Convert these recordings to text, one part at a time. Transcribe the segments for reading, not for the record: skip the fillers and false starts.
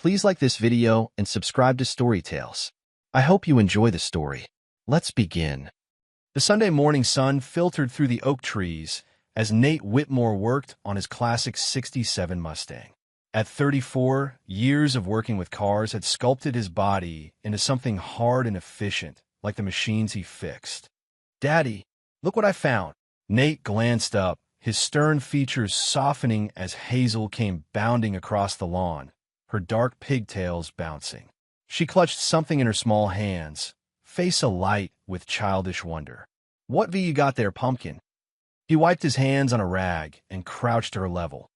Please like this video and subscribe to Story Tales. I hope you enjoy the story. Let's begin. The Sunday morning sun filtered through the oak trees as Nate Whitmore worked on his classic '67 Mustang. At 34, years of working with cars had sculpted his body into something hard and efficient, like the machines he fixed. "Daddy, look what I found." Nate glanced up, his stern features softening as Hazel came bounding across the lawn, her dark pigtails bouncing. She clutched something in her small hands, face alight with childish wonder. "What you got there, pumpkin?" He wiped his hands on a rag and crouched to her level.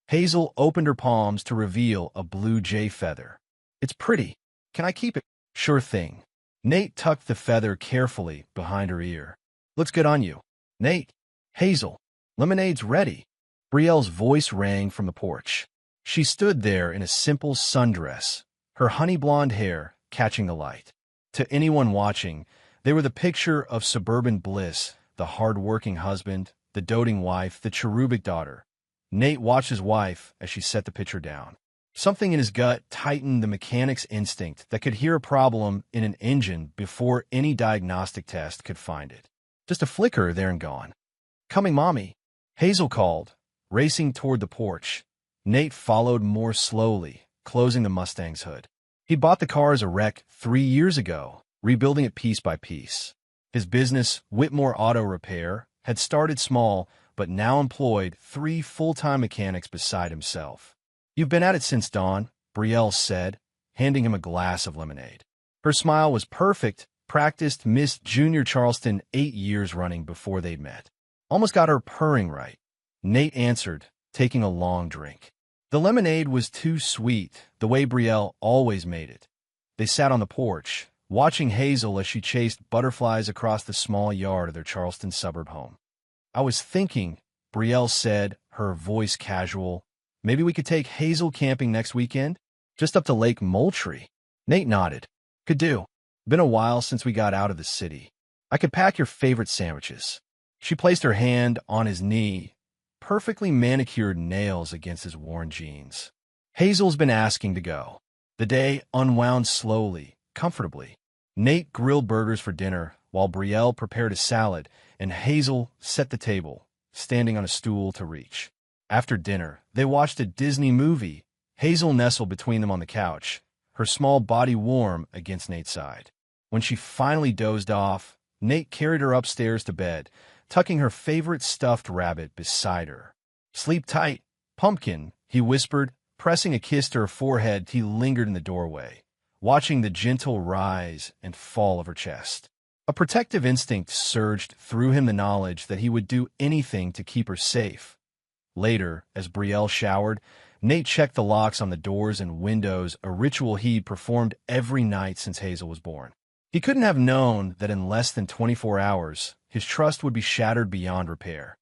Hazel opened her palms to reveal a blue jay feather. "It's pretty. Can I keep it?" "Sure thing." Nate tucked the feather carefully behind her ear. "Looks good on you." "Nate." "Hazel, lemonade's ready." Brielle's voice rang from the porch. She stood there in a simple sundress, her honey blonde hair catching the light. To anyone watching, they were the picture of suburban bliss, the hard-working husband, the doting wife, the cherubic daughter. Nate watched his wife as she set the picture down. Something in his gut tightened the mechanic's instinct that could hear a problem in an engine before any diagnostic test could find it. Just a flicker there and gone. "Coming, Mommy," Hazel called, racing toward the porch. Nate followed more slowly, closing the Mustang's hood. He bought the car as a wreck 3 years ago, rebuilding it piece by piece. His business, Whitmore Auto Repair, had started small, but now employed 3 full-time mechanics beside himself. "You've been at it since dawn," Brielle said, handing him a glass of lemonade. Her smile was perfect, practiced Miss Junior Charleston 8 years running before they'd met. "Almost got her purring right," Nate answered, taking a long drink. The lemonade was too sweet, the way Brielle always made it. They sat on the porch, watching Hazel as she chased butterflies across the small yard of their Charleston suburb home. "I was thinking," Brielle said, her voice casual, "maybe we could take Hazel camping next weekend? Just up to Lake Moultrie." Nate nodded. "Could do. Been a while since we got out of the city. I could pack your favorite sandwiches." She placed her hand on his knee, perfectly manicured nails against his worn jeans. Hazel's been asking to go. The day unwound slowly, comfortably. Nate grilled burgers for dinner, while Brielle prepared a salad, and Hazel set the table, standing on a stool to reach. After dinner, they watched a Disney movie. Hazel nestled between them on the couch, her small body warm against Nate's side. When she finally dozed off, Nate carried her upstairs to bed, tucking her favorite stuffed rabbit beside her. "Sleep tight, pumpkin," he whispered, pressing a kiss to her forehead. He lingered in the doorway, watching the gentle rise and fall of her chest. A protective instinct surged through him, the knowledge that he would do anything to keep her safe. Later, as Brielle showered, Nate checked the locks on the doors and windows, a ritual he'd performed every night since Hazel was born. He couldn't have known that in less than 24 hours, his trust would be shattered beyond repair.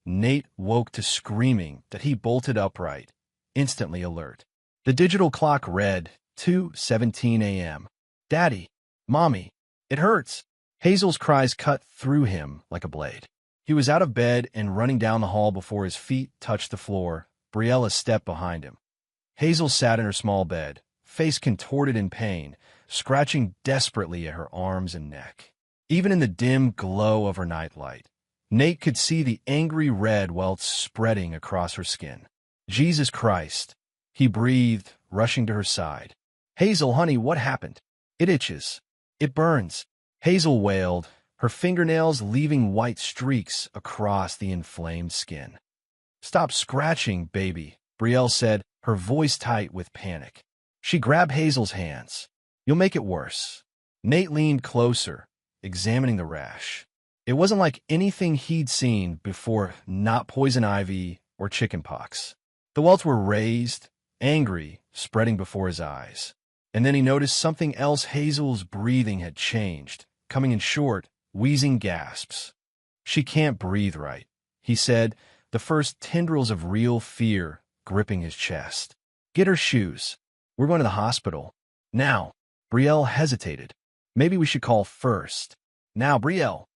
Nate woke to screaming that he bolted upright, instantly alert. The digital clock read 2:17 a.m. "Daddy, Mommy, it hurts." Hazel's cries cut through him like a blade. He was out of bed and running down the hall before his feet touched the floor, Brielle a step behind him. Hazel sat in her small bed, face contorted in pain, scratching desperately at her arms and neck. Even in the dim glow of her nightlight, Nate could see the angry red welts spreading across her skin. "Jesus Christ," he breathed, rushing to her side. "Hazel, honey, what happened?" "It itches. It burns," Hazel wailed, her fingernails leaving white streaks across the inflamed skin. "Stop scratching, baby," Brielle said, her voice tight with panic. She grabbed Hazel's hands. "You'll make it worse." Nate leaned closer, examining the rash. It wasn't like anything he'd seen before, not poison ivy or chickenpox. The welts were raised, angry, spreading before his eyes. And then he noticed something else. Hazel's breathing had changed, coming in short, wheezing gasps. "She can't breathe right," he said, the first tendrils of real fear gripping his chest. "Get her shoes. We're going to the hospital." "Now." Brielle hesitated. "Maybe we should call first." "Now, Brielle."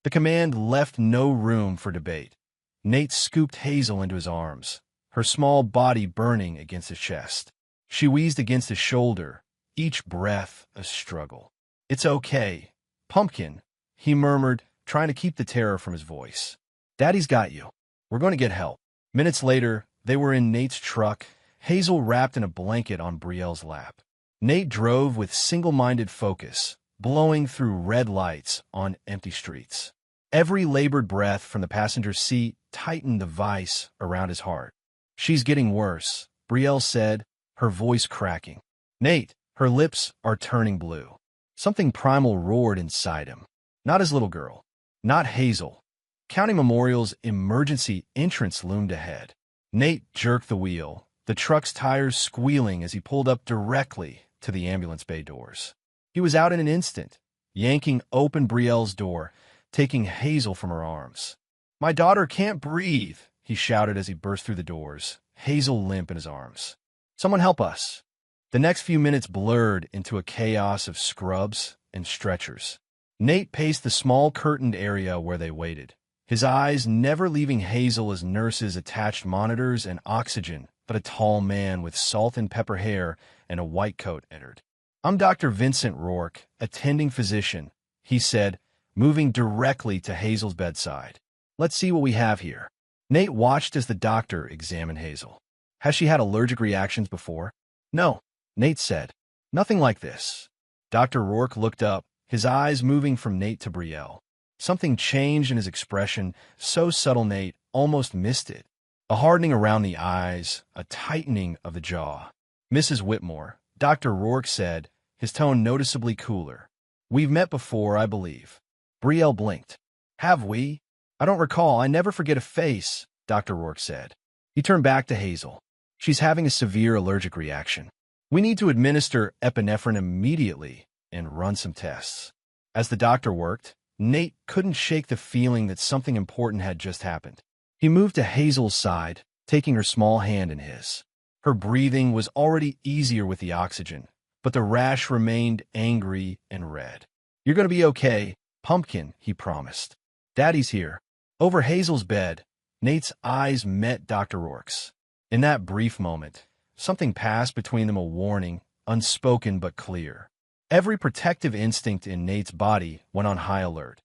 The command left no room for debate. Nate scooped Hazel into his arms, her small body burning against his chest. She wheezed against his shoulder, each breath a struggle. "It's okay, Pumpkin," he murmured, trying to keep the terror from his voice. "Daddy's got you. We're going to get help." Minutes later, they were in Nate's truck, Hazel wrapped in a blanket on Brielle's lap. Nate drove with single-minded focus, blowing through red lights on empty streets. Every labored breath from the passenger seat tightened the vice around his heart. "She's getting worse," Brielle said, her voice cracking. "Nate," her lips are turning blue. Something primal roared inside him. Not his little girl. Not Hazel. County Memorial's emergency entrance loomed ahead. Nate jerked the wheel, the truck's tires squealing as he pulled up directly to the ambulance bay doors. He was out in an instant, yanking open Brielle's door, taking Hazel from her arms. "My daughter can't breathe," he shouted as he burst through the doors, Hazel limp in his arms. "Someone help us." The next few minutes blurred into a chaos of scrubs and stretchers. Nate paced the small curtained area where they waited, his eyes never leaving Hazel as nurses attached monitors and oxygen, but a tall man with salt and pepper hair and a white coat entered. "I'm Dr. Vincent Rourke, attending physician," he said, moving directly to Hazel's bedside. "Let's see what we have here." Nate watched as the doctor examined Hazel. "Has she had allergic reactions before?" "No," Nate said. "Nothing like this." Dr. Rourke looked up, his eyes moving from Nate to Brielle. Something changed in his expression, so subtle Nate almost missed it. A hardening around the eyes, a tightening of the jaw. "Mrs. Whitmore," Dr. Rourke said, his tone noticeably cooler. "We've met before, I believe." Brielle blinked. "Have we? I don't recall. I never forget a face," Dr. Rourke said. He turned back to Hazel. "She's having a severe allergic reaction. We need to administer epinephrine immediately and run some tests." As the doctor worked, Nate couldn't shake the feeling that something important had just happened. He moved to Hazel's side, taking her small hand in his. Her breathing was already easier with the oxygen, but the rash remained angry and red. "You're going to be okay, Pumpkin," he promised. "Daddy's here." Over Hazel's bed, Nate's eyes met Dr. Rourke's. In that brief moment, something passed between them, a warning, unspoken but clear. Every protective instinct in Nate's body went on high alert.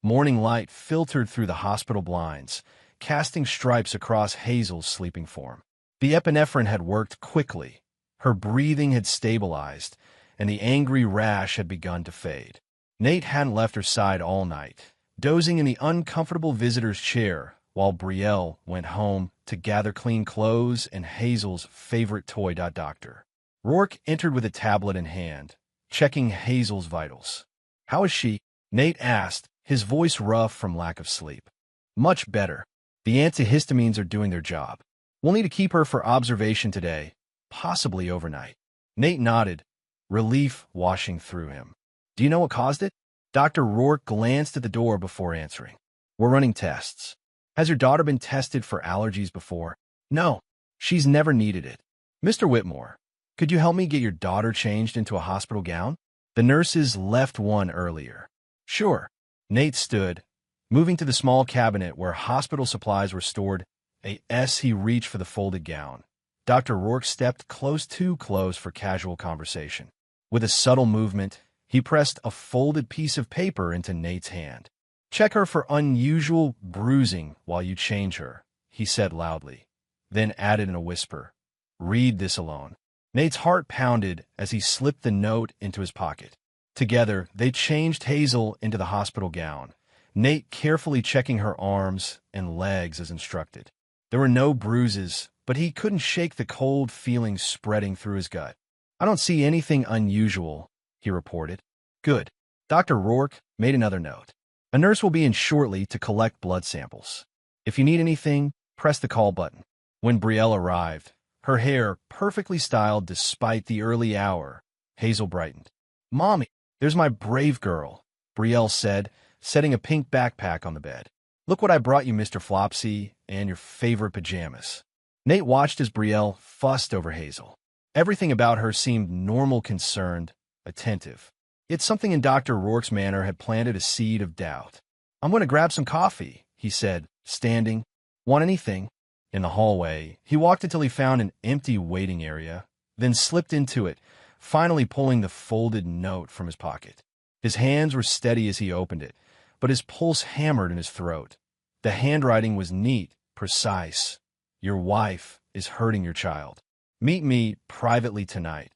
Morning light filtered through the hospital blinds, casting stripes across Hazel's sleeping form. The epinephrine had worked quickly. Her breathing had stabilized, and the angry rash had begun to fade. Nate hadn't left her side all night, dozing in the uncomfortable visitor's chair while Brielle went home to gather clean clothes and Hazel's favorite toy. Doctor Rourke entered with a tablet in hand, checking Hazel's vitals. "How is she?" Nate asked, his voice rough from lack of sleep. "Much better. The antihistamines are doing their job. We'll need to keep her for observation today, possibly overnight." Nate nodded, relief washing through him. "Do you know what caused it?" Dr. Rourke glanced at the door before answering. "We're running tests." "Has your daughter been tested for allergies before?" "No, she's never needed it." "Mr. Whitmore, could you help me get your daughter changed into a hospital gown?" The nurses left one earlier. "Sure." Nate stood, moving to the small cabinet where hospital supplies were stored. He reached for the folded gown. Dr. Rourke stepped too close for casual conversation. With a subtle movement, he pressed a folded piece of paper into Nate's hand. "Check her for unusual bruising while you change her," he said loudly, then added in a whisper, "Read this alone." Nate's heart pounded as he slipped the note into his pocket. Together, they changed Hazel into the hospital gown, Nate carefully checking her arms and legs as instructed. There were no bruises, but he couldn't shake the cold feeling spreading through his gut. "I don't see anything unusual," he reported. "Good." Dr. Rourke made another note. "A nurse will be in shortly to collect blood samples. If you need anything, press the call button." When Brielle arrived, her hair perfectly styled despite the early hour, Hazel brightened. "Mommy, there's my brave girl," Brielle said, setting a pink backpack on the bed. "Look what I brought you, Mr. Flopsy, and your favorite pajamas." Nate watched as Brielle fussed over Hazel. Everything about her seemed normal, concerned, attentive. Yet something in Dr. Rourke's manner had planted a seed of doubt. "I'm going to grab some coffee," he said, standing. "Want anything?" In the hallway, he walked until he found an empty waiting area. then slipped into it, finally pulling the folded note from his pocket. His hands were steady as he opened it, but his pulse hammered in his throat. The handwriting was neat, precise. Your wife is hurting your child. Meet me privately tonight.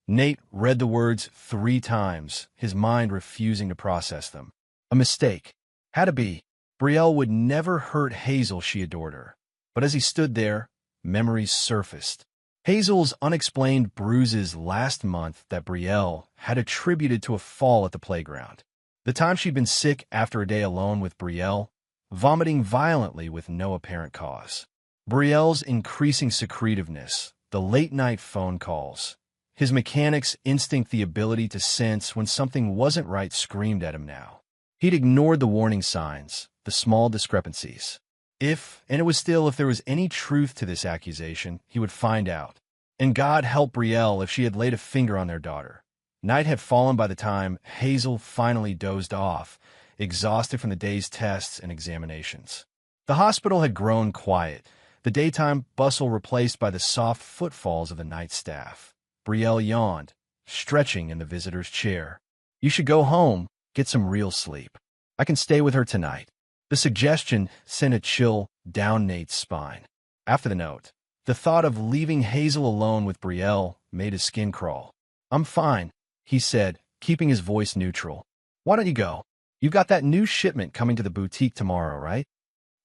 Nate read the words 3 times, his mind refusing to process them. A mistake. Had to be. Brielle would never hurt Hazel, she adored her. But as he stood there, memories surfaced. Hazel's unexplained bruises last month that Brielle had attributed to a fall at the playground. The time she'd been sick after a day alone with Brielle, vomiting violently with no apparent cause. Brielle's increasing secretiveness, the late-night phone calls. His mechanic's instinct, the ability to sense when something wasn't right, screamed at him now. He'd ignored the warning signs, the small discrepancies. If there was any truth to this accusation, he would find out. And God help Brielle if she had laid a finger on their daughter. Night had fallen by the time Hazel finally dozed off, exhausted from the day's tests and examinations. The hospital had grown quiet, the daytime bustle replaced by the soft footfalls of the night staff. Brielle yawned, stretching in the visitor's chair. You should go home, get some real sleep. I can stay with her tonight. The suggestion sent a chill down Nate's spine. After the note, the thought of leaving Hazel alone with Brielle made his skin crawl. I'm fine, he said, keeping his voice neutral. Why don't you go? You've got that new shipment coming to the boutique tomorrow, right?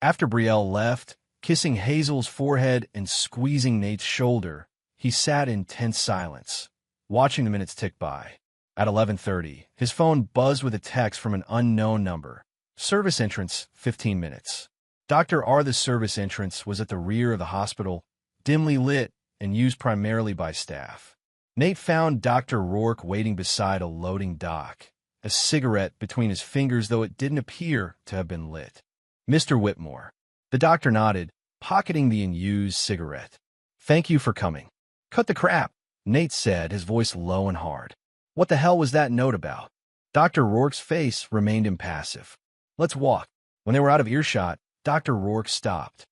After Brielle left, kissing Hazel's forehead and squeezing Nate's shoulder, he sat in tense silence, watching the minutes tick by. At 11:30, his phone buzzed with a text from an unknown number. Service entrance, 15 minutes. Dr. R. The service entrance was at the rear of the hospital, dimly lit and used primarily by staff. Nate found Dr. Rourke waiting beside a loading dock, a cigarette between his fingers, though it didn't appear to have been lit. Mr. Whitmore. The doctor nodded, pocketing the unused cigarette. Thank you for coming. Cut the crap, Nate said, his voice low and hard. What the hell was that note about? Dr. Rourke's face remained impassive. Let's walk. When they were out of earshot, Dr. Rourke stopped.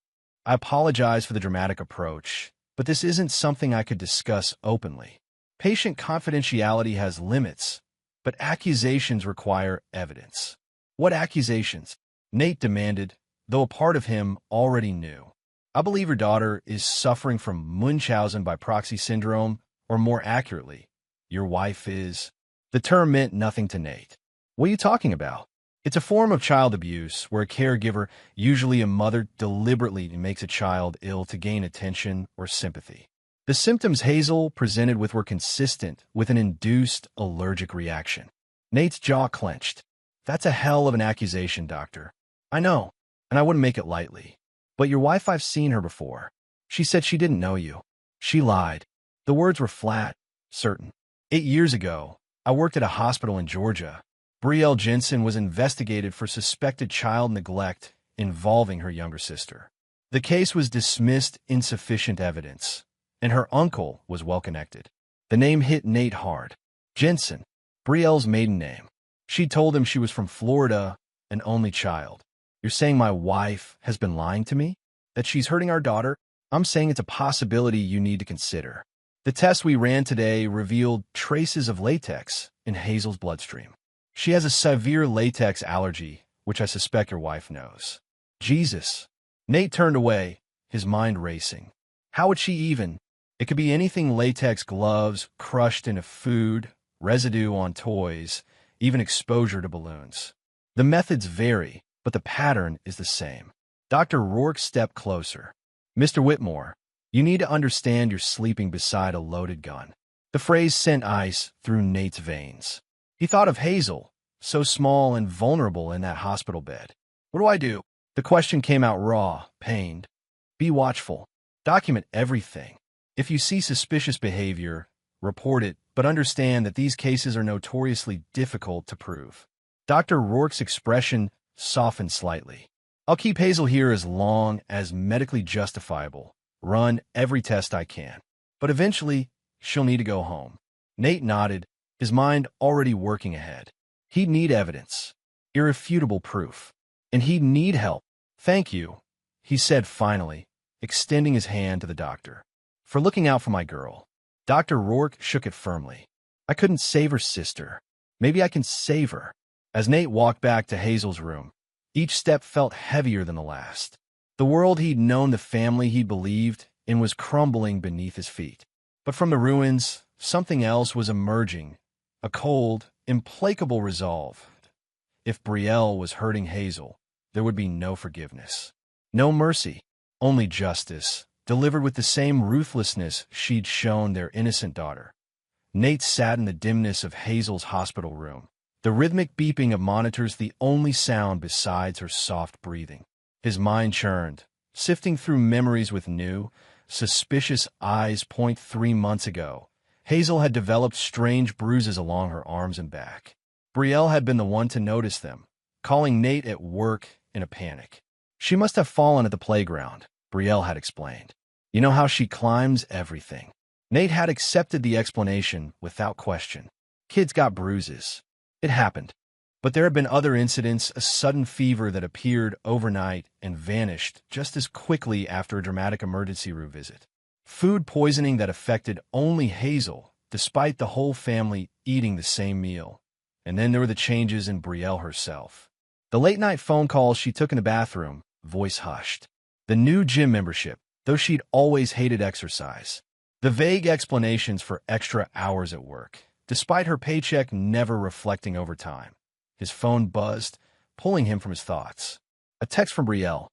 I apologize for the dramatic approach, but this isn't something I could discuss openly. Patient confidentiality has limits, but accusations require evidence. What accusations? Nate demanded, though a part of him already knew. I believe your daughter is suffering from Munchausen by proxy syndrome, or more accurately, your wife is. The term meant nothing to Nate. What are you talking about? It's a form of child abuse where a caregiver, usually a mother, deliberately makes a child ill to gain attention or sympathy. The symptoms Hazel presented with were consistent with an induced allergic reaction. Nate's jaw clenched. That's a hell of an accusation, doctor. I know, and I wouldn't make it lightly. But your wife, I've seen her before. She said she didn't know you. She lied. The words were flat, certain. 8 years ago, I worked at a hospital in Georgia. Brielle Jensen was investigated for suspected child neglect involving her younger sister. The case was dismissed insufficient evidence, and her uncle was well-connected. The name hit Nate hard. Jensen, Brielle's maiden name. She told him she was from Florida, an only child. You're saying my wife has been lying to me? That she's hurting our daughter? I'm saying it's a possibility you need to consider. The test we ran today revealed traces of latex in Hazel's bloodstream. She has a severe latex allergy, which I suspect your wife knows. Jesus. Nate turned away, his mind racing. How would she even? It could be anything: latex gloves, crushed into food, residue on toys, even exposure to balloons. The methods vary, but the pattern is the same. Dr. Rourke stepped closer. Mr. Whitmore, you need to understand you're sleeping beside a loaded gun. The phrase sent ice through Nate's veins. He thought of Hazel, so small and vulnerable in that hospital bed. What do I do? The question came out raw, pained. Be watchful. Document everything. If you see suspicious behavior, report it, but understand that these cases are notoriously difficult to prove. Dr. Rourke's expression softened slightly. I'll keep Hazel here as long as medically justifiable. Run every test I can. But eventually, she'll need to go home. Nate nodded, his mind already working ahead. He'd need evidence, irrefutable proof, and he'd need help. Thank you, he said finally, extending his hand to the doctor, for looking out for my girl. Dr. Rourke shook it firmly. I couldn't save her sister. Maybe I can save her. As Nate walked back to Hazel's room, each step felt heavier than the last. The world he'd known, the family he believed in, was crumbling beneath his feet. But from the ruins, something else was emerging, a cold, implacable resolve. If Betrayal was hurting Hazel, there would be no forgiveness. No mercy, only justice, delivered with the same ruthlessness she'd shown their innocent daughter. Nate sat in the dimness of Hazel's hospital room, the rhythmic beeping of monitors the only sound besides her soft breathing. His mind churned, sifting through memories with new, suspicious eyes. 3 months ago, Hazel had developed strange bruises along her arms and back. Betrayal had been the one to notice them, calling Nate at work in a panic. She must have fallen at the playground, Betrayal had explained. You know how she climbs everything. Nate had accepted the explanation without question. Kids got bruises. It happened. But there had been other incidents, a sudden fever that appeared overnight and vanished just as quickly after a dramatic emergency room visit. Food poisoning that affected only Hazel, despite the whole family eating the same meal. And then there were the changes in Betrayal herself. The late-night phone calls she took in the bathroom, voice hushed. The new gym membership, though she'd always hated exercise. The vague explanations for extra hours at work, despite her paycheck never reflecting overtime. His phone buzzed, pulling him from his thoughts. A text from Betrayal.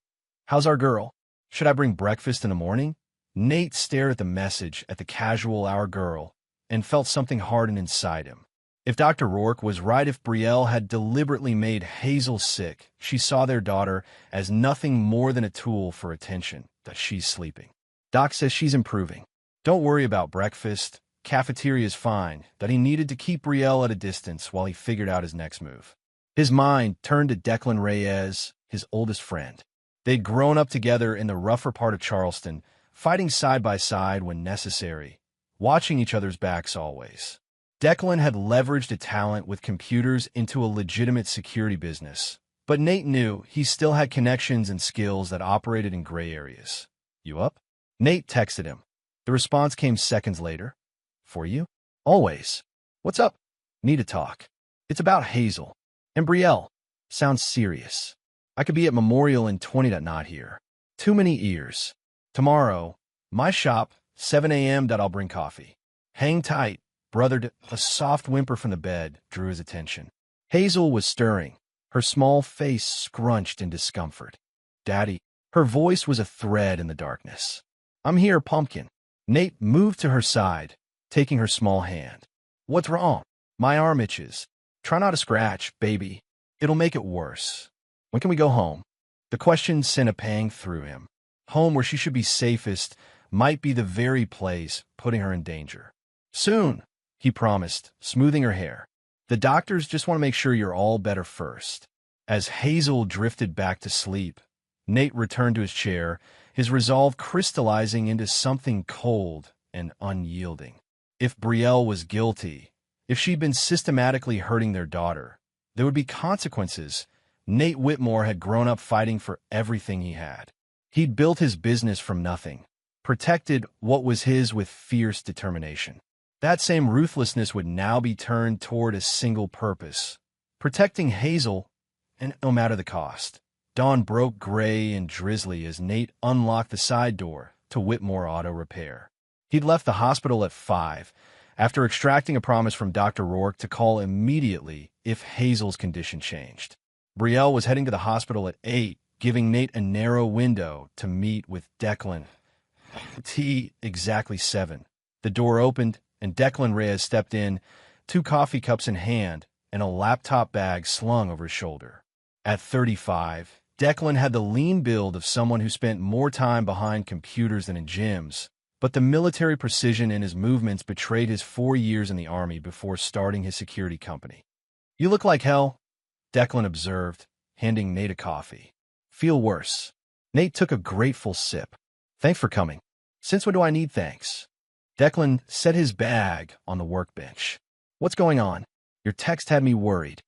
How's our girl? Should I bring breakfast in the morning? Nate stared at the message, at the casual "our girl," and felt something harden inside him. If Dr. Rourke was right, if Betrayal had deliberately made Hazel sick, she saw their daughter as nothing more than a tool for attention, that she's sleeping. Doc says she's improving. Don't worry about breakfast. Cafeteria's fine, that he needed to keep Betrayal at a distance while he figured out his next move. His mind turned to Declan Reyes, his oldest friend. They'd grown up together in the rougher part of Charleston, fighting side by side when necessary, watching each other's backs always. Declan had leveraged a talent with computers into a legitimate security business, but Nate knew he still had connections and skills that operated in gray areas. You up? Nate texted him. The response came seconds later. For you? Always. What's up? Need to talk. It's about Hazel. And Betrayal. Sounds serious. I could be at Memorial in 20 not here. Too many ears. Tomorrow, my shop, 7 a.m. I'll bring coffee. Hang tight, brother. A soft whimper from the bed drew his attention. Hazel was stirring, her small face scrunched in discomfort. Daddy. Her voice was a thread in the darkness. I'm here, pumpkin. Nate moved to her side, taking her small hand. What's wrong? My arm itches. Try not to scratch, baby. It'll make it worse. When can we go home? The question sent a pang through him. Home, where she should be safest, might be the very place putting her in danger. Soon, he promised, smoothing her hair. The doctors just want to make sure you're all better first. As Hazel drifted back to sleep, Nate returned to his chair, his resolve crystallizing into something cold and unyielding. If Betrayal was guilty, if she'd been systematically hurting their daughter, there would be consequences. Nate Whitmore had grown up fighting for everything he had. He'd built his business from nothing, protected what was his with fierce determination. That same ruthlessness would now be turned toward a single purpose, protecting Hazel, and no matter the cost. Dawn broke gray and drizzly as Nate unlocked the side door to Whitmore Auto Repair. He'd left the hospital at 5, after extracting a promise from Dr. Rourke to call immediately if Hazel's condition changed. Betrayal was heading to the hospital at 8, giving Nate a narrow window to meet with Declan. Exactly 7. The door opened, and Declan Reyes stepped in, 2 coffee cups in hand and a laptop bag slung over his shoulder. At 35, Declan had the lean build of someone who spent more time behind computers than in gyms, but the military precision in his movements betrayed his 4 years in the Army before starting his security company. You look like hell, Declan observed, handing Nate a coffee. Feel worse. Nate took a grateful sip. Thanks for coming. Since when do I need thanks? Declan set his bag on the workbench. What's going on? Your text had me worried.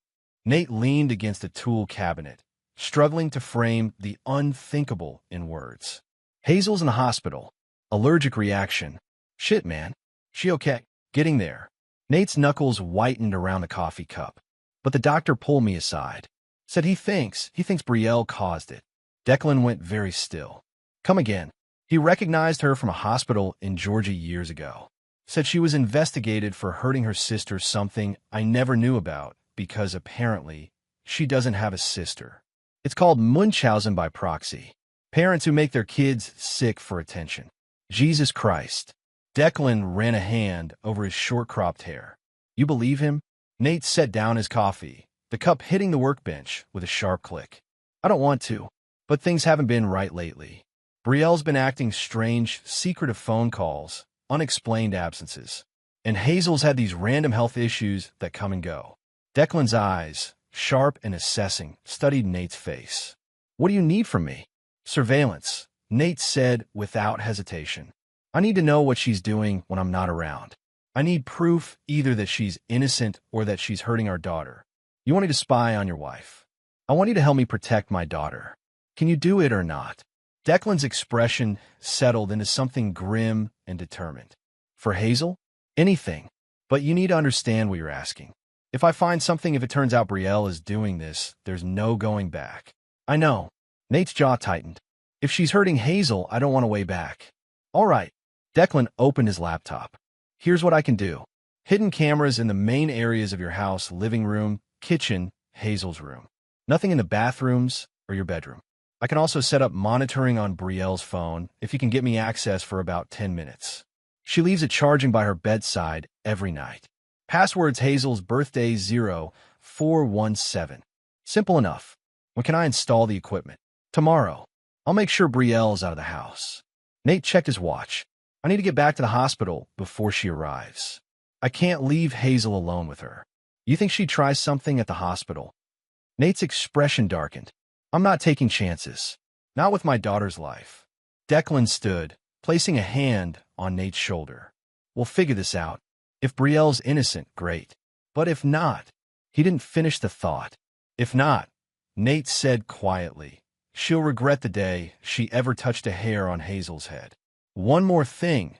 Nate leaned against a tool cabinet, struggling to frame the unthinkable in words. Hazel's in the hospital. Allergic reaction. Shit, man. She okay? Getting there. Nate's knuckles whitened around the coffee cup. But the doctor pulled me aside. Said he thinks Brielle caused it. Declan went very still. Come again. He recognized her from a hospital in Georgia years ago. Said she was investigated for hurting her sister, something I never knew about because apparently she doesn't have a sister. It's called Munchausen by proxy. Parents who make their kids sick for attention. Jesus Christ. Declan ran a hand over his short-cropped hair. You believe him? Nate set down his coffee, the cup hitting the workbench with a sharp click. I don't want to, but things haven't been right lately. Brielle's been acting strange, secretive phone calls, unexplained absences. And Hazel's had these random health issues that come and go. Declan's eyes, sharp and assessing, studied Nate's face. What do you need from me? Surveillance, Nate said without hesitation. I need to know what she's doing when I'm not around. I need proof either that she's innocent or that she's hurting our daughter. You want me to spy on your wife? I want you to help me protect my daughter. Can you do it or not? Declan's expression settled into something grim and determined. For Hazel? Anything. But you need to understand what you're asking. If I find something, if it turns out Brielle is doing this, there's no going back. I know. Nate's jaw tightened. If she's hurting Hazel, I don't want to weigh back. All right. Declan opened his laptop. Here's what I can do. Hidden cameras in the main areas of your house, living room, kitchen, Hazel's room. Nothing in the bathrooms or your bedroom. I can also set up monitoring on Brielle's phone if you can get me access for about 10 minutes. She leaves it charging by her bedside every night. Password's Hazel's birthday 0417. Simple enough. When can I install the equipment? Tomorrow. I'll make sure Brielle's out of the house. Nate checked his watch. I need to get back to the hospital before she arrives. I can't leave Hazel alone with her. You think she'd try something at the hospital? Nate's expression darkened. I'm not taking chances. Not with my daughter's life. Declan stood, placing a hand on Nate's shoulder. We'll figure this out. If Brielle's innocent, great. But if not, he didn't finish the thought. If not, Nate said quietly, she'll regret the day she ever touched a hair on Hazel's head. One more thing,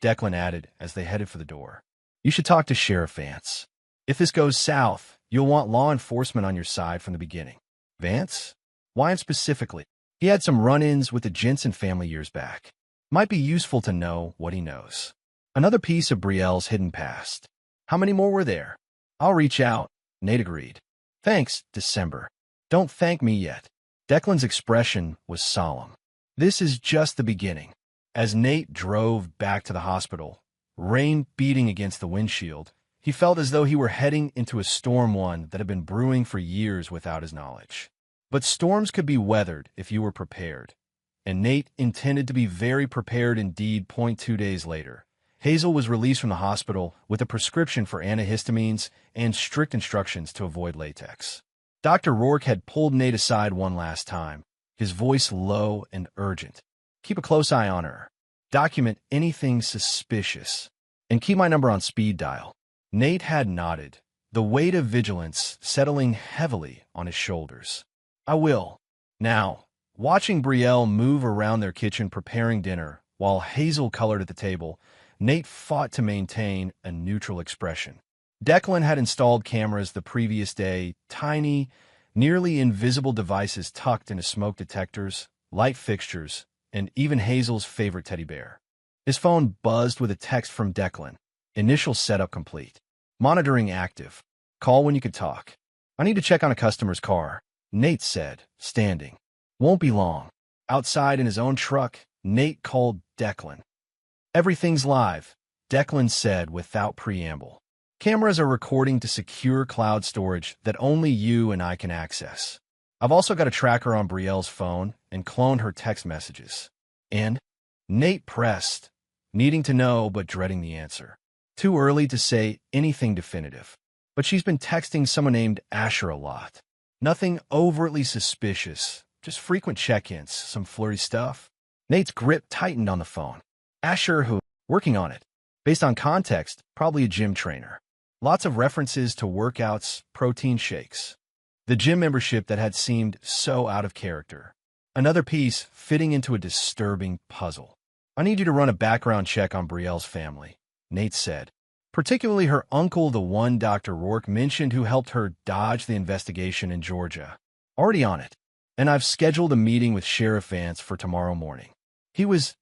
Declan added as they headed for the door. You should talk to Sheriff Vance. If this goes south, you'll want law enforcement on your side from the beginning. Vance? Why him specifically? He had some run-ins with the Jensen family years back. Might be useful to know what he knows. Another piece of Brielle's hidden past. How many more were there? I'll reach out, Nate agreed. Thanks, December. Don't thank me yet. Declan's expression was solemn. This is just the beginning. As Nate drove back to the hospital, rain beating against the windshield, he felt as though he were heading into a storm, one that had been brewing for years without his knowledge. But storms could be weathered if you were prepared. And Nate intended to be very prepared indeed. 2 days later, Hazel was released from the hospital with a prescription for antihistamines and strict instructions to avoid latex. Dr. Rourke had pulled Nate aside one last time, his voice low and urgent. Keep a close eye on her. Document anything suspicious. And keep my number on speed dial. Nate had nodded, the weight of vigilance settling heavily on his shoulders. I will. Now, watching Brielle move around their kitchen preparing dinner while Hazel colored at the table, Nate fought to maintain a neutral expression. Declan had installed cameras the previous day, tiny, nearly invisible devices tucked into smoke detectors, light fixtures, and even Hazel's favorite teddy bear. His phone buzzed with a text from Declan. Initial setup complete. Monitoring active. Call when you could talk. I need to check on a customer's car, Nate said, standing. Won't be long. Outside in his own truck, Nate called Declan. Everything's live, Declan said without preamble. Cameras are recording to secure cloud storage that only you and I can access. I've also got a tracker on Brielle's phone and cloned her text messages. And? Nate pressed, needing to know but dreading the answer. Too early to say anything definitive. But she's been texting someone named Asher a lot. Nothing overtly suspicious, just frequent check-ins, some flirty stuff. Nate's grip tightened on the phone. Asher who? Working on it. Based on context, probably a gym trainer. Lots of references to workouts, protein shakes. The gym membership that had seemed so out of character. Another piece fitting into a disturbing puzzle. I need you to run a background check on Brielle's family. Nate said. Particularly her uncle, the one Dr. Rourke mentioned who helped her dodge the investigation in Georgia. Already on it. And I've scheduled a meeting with Sheriff Vance for tomorrow morning. He was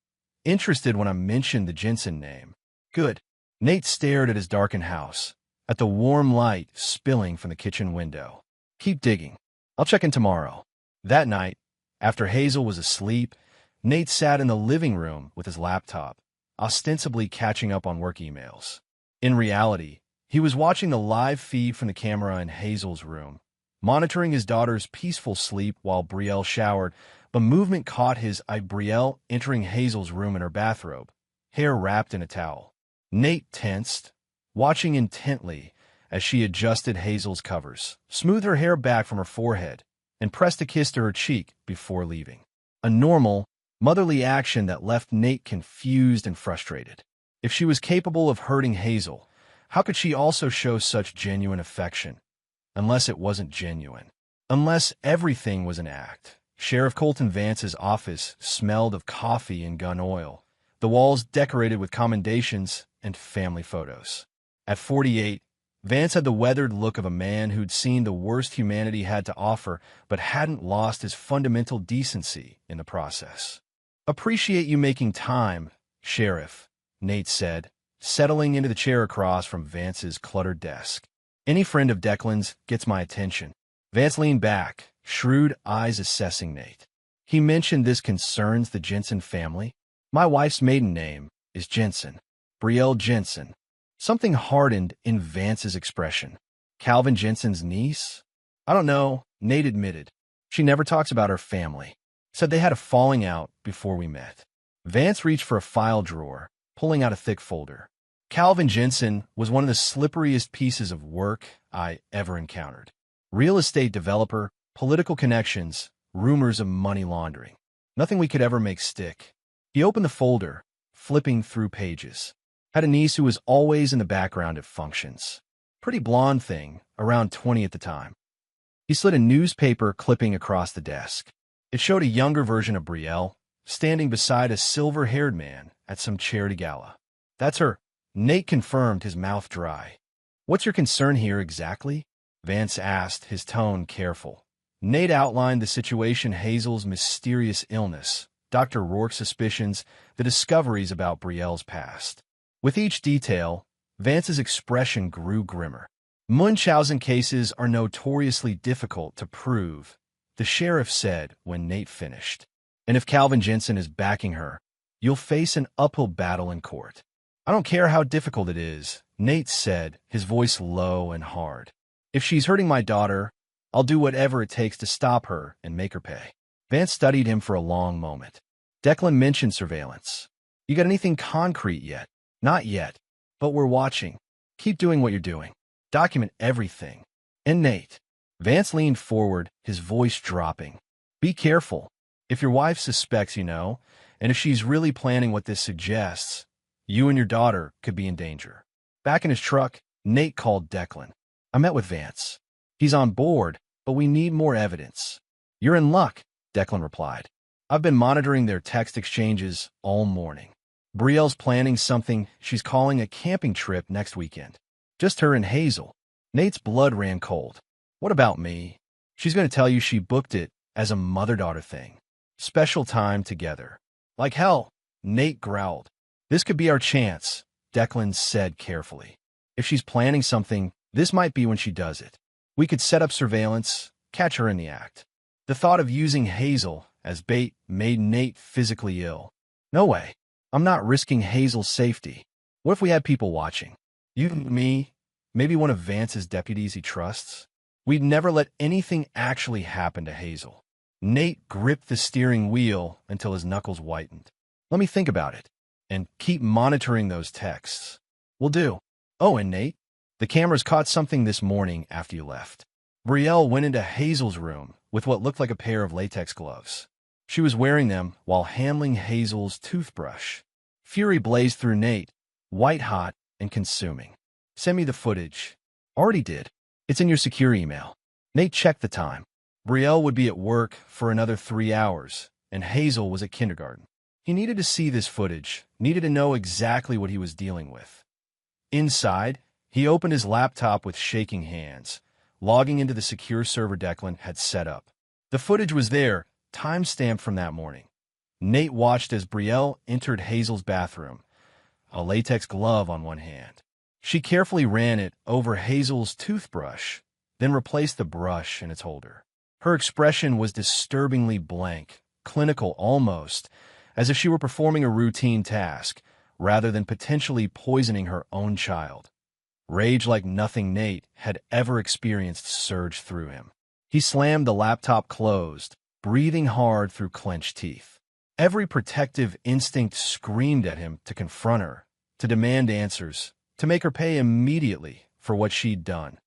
interested when I mentioned the Jensen name. Good. Nate stared at his darkened house, at the warm light spilling from the kitchen window. Keep digging. I'll check in tomorrow. That night, after Hazel was asleep, Nate sat in the living room with his laptop, ostensibly catching up on work emails. In reality, he was watching the live feed from the camera in Hazel's room, monitoring his daughter's peaceful sleep while Brielle showered, but movement caught his eye. Brielle entering Hazel's room in her bathrobe, hair wrapped in a towel. Nate tensed, watching intently as she adjusted Hazel's covers, smoothed her hair back from her forehead, and pressed a kiss to her cheek before leaving. A normal, motherly action that left Nate confused and frustrated. If she was capable of hurting Hazel, how could she also show such genuine affection? Unless it wasn't genuine. Unless everything was an act. Sheriff Colton Vance's office smelled of coffee and gun oil, the walls decorated with commendations and family photos. At 48, Vance had the weathered look of a man who'd seen the worst humanity had to offer but hadn't lost his fundamental decency in the process. Appreciate you making time, Sheriff, Nate said, settling into the chair across from Vance's cluttered desk. Any friend of Declan's gets my attention. Vance leaned back, shrewd eyes assessing Nate. He mentioned this concerns the Jensen family. My wife's maiden name is Jensen. Brielle Jensen. Something hardened in Vance's expression. Calvin Jensen's niece? I don't know, Nate admitted. She never talks about her family. Said they had a falling out before we met. Vance reached for a file drawer, pulling out a thick folder. Calvin Jensen was one of the slipperiest pieces of work I ever encountered. Real estate developer, political connections, rumors of money laundering. Nothing we could ever make stick. He opened the folder, flipping through pages. Had a niece who was always in the background at functions. Pretty blonde thing, around 20 at the time. He slid a newspaper clipping across the desk. It showed a younger version of Brielle, standing beside a silver-haired man at some charity gala. That's her. Nate confirmed, his mouth dry. What's your concern here exactly? Vance asked, his tone careful. Nate outlined the situation: Hazel's mysterious illness, Dr. Rourke's suspicions, the discoveries about Brielle's past. With each detail, Vance's expression grew grimmer. Munchausen cases are notoriously difficult to prove, the sheriff said when Nate finished. And if Calvin Jensen is backing her, you'll face an uphill battle in court. I don't care how difficult it is, Nate said, his voice low and hard. If she's hurting my daughter, I'll do whatever it takes to stop her and make her pay. Vance studied him for a long moment. Declan mentioned surveillance. You got anything concrete yet? Not yet, but we're watching. Keep doing what you're doing. Document everything. And Nate. Vance leaned forward, his voice dropping. Be careful. If your wife suspects, and if she's really planning what this suggests, you and your daughter could be in danger. Back in his truck, Nate called Declan. I met with Vance. He's on board, but we need more evidence. You're in luck, Declan replied. I've been monitoring their text exchanges all morning. Brielle's planning something she's calling a camping trip next weekend. Just her and Hazel. Nate's blood ran cold. What about me? She's going to tell you she booked it as a mother-daughter thing. Special time together. Like hell, Nate growled. This could be our chance, Declan said carefully. If she's planning something, this might be when she does it. We could set up surveillance, catch her in the act. The thought of using Hazel as bait made Nate physically ill. No way. I'm not risking Hazel's safety. What if we had people watching? You, me, maybe one of Vance's deputies he trusts? We'd never let anything actually happen to Hazel. Nate gripped the steering wheel until his knuckles whitened. Let me think about it. And keep monitoring those texts. Will do. Oh, and Nate, the cameras caught something this morning after you left. Brielle went into Hazel's room with what looked like a pair of latex gloves. She was wearing them while handling Hazel's toothbrush. Fury blazed through Nate, white-hot and consuming. Send me the footage. Already did. It's in your secure email. Nate checked the time. Brielle would be at work for another 3 hours, and Hazel was at kindergarten. He needed to see this footage, needed to know exactly what he was dealing with. Inside, he opened his laptop with shaking hands, logging into the secure server Declan had set up. The footage was there, time-stamped from that morning. Nate watched as Brielle entered Hazel's bathroom, a latex glove on one hand. She carefully ran it over Hazel's toothbrush, then replaced the brush in its holder. Her expression was disturbingly blank, clinical almost, as if she were performing a routine task, rather than potentially poisoning her own child. Rage like nothing Nate had ever experienced surged through him. He slammed the laptop closed, breathing hard through clenched teeth. Every protective instinct screamed at him to confront her, to demand answers, to make her pay immediately for what she'd done.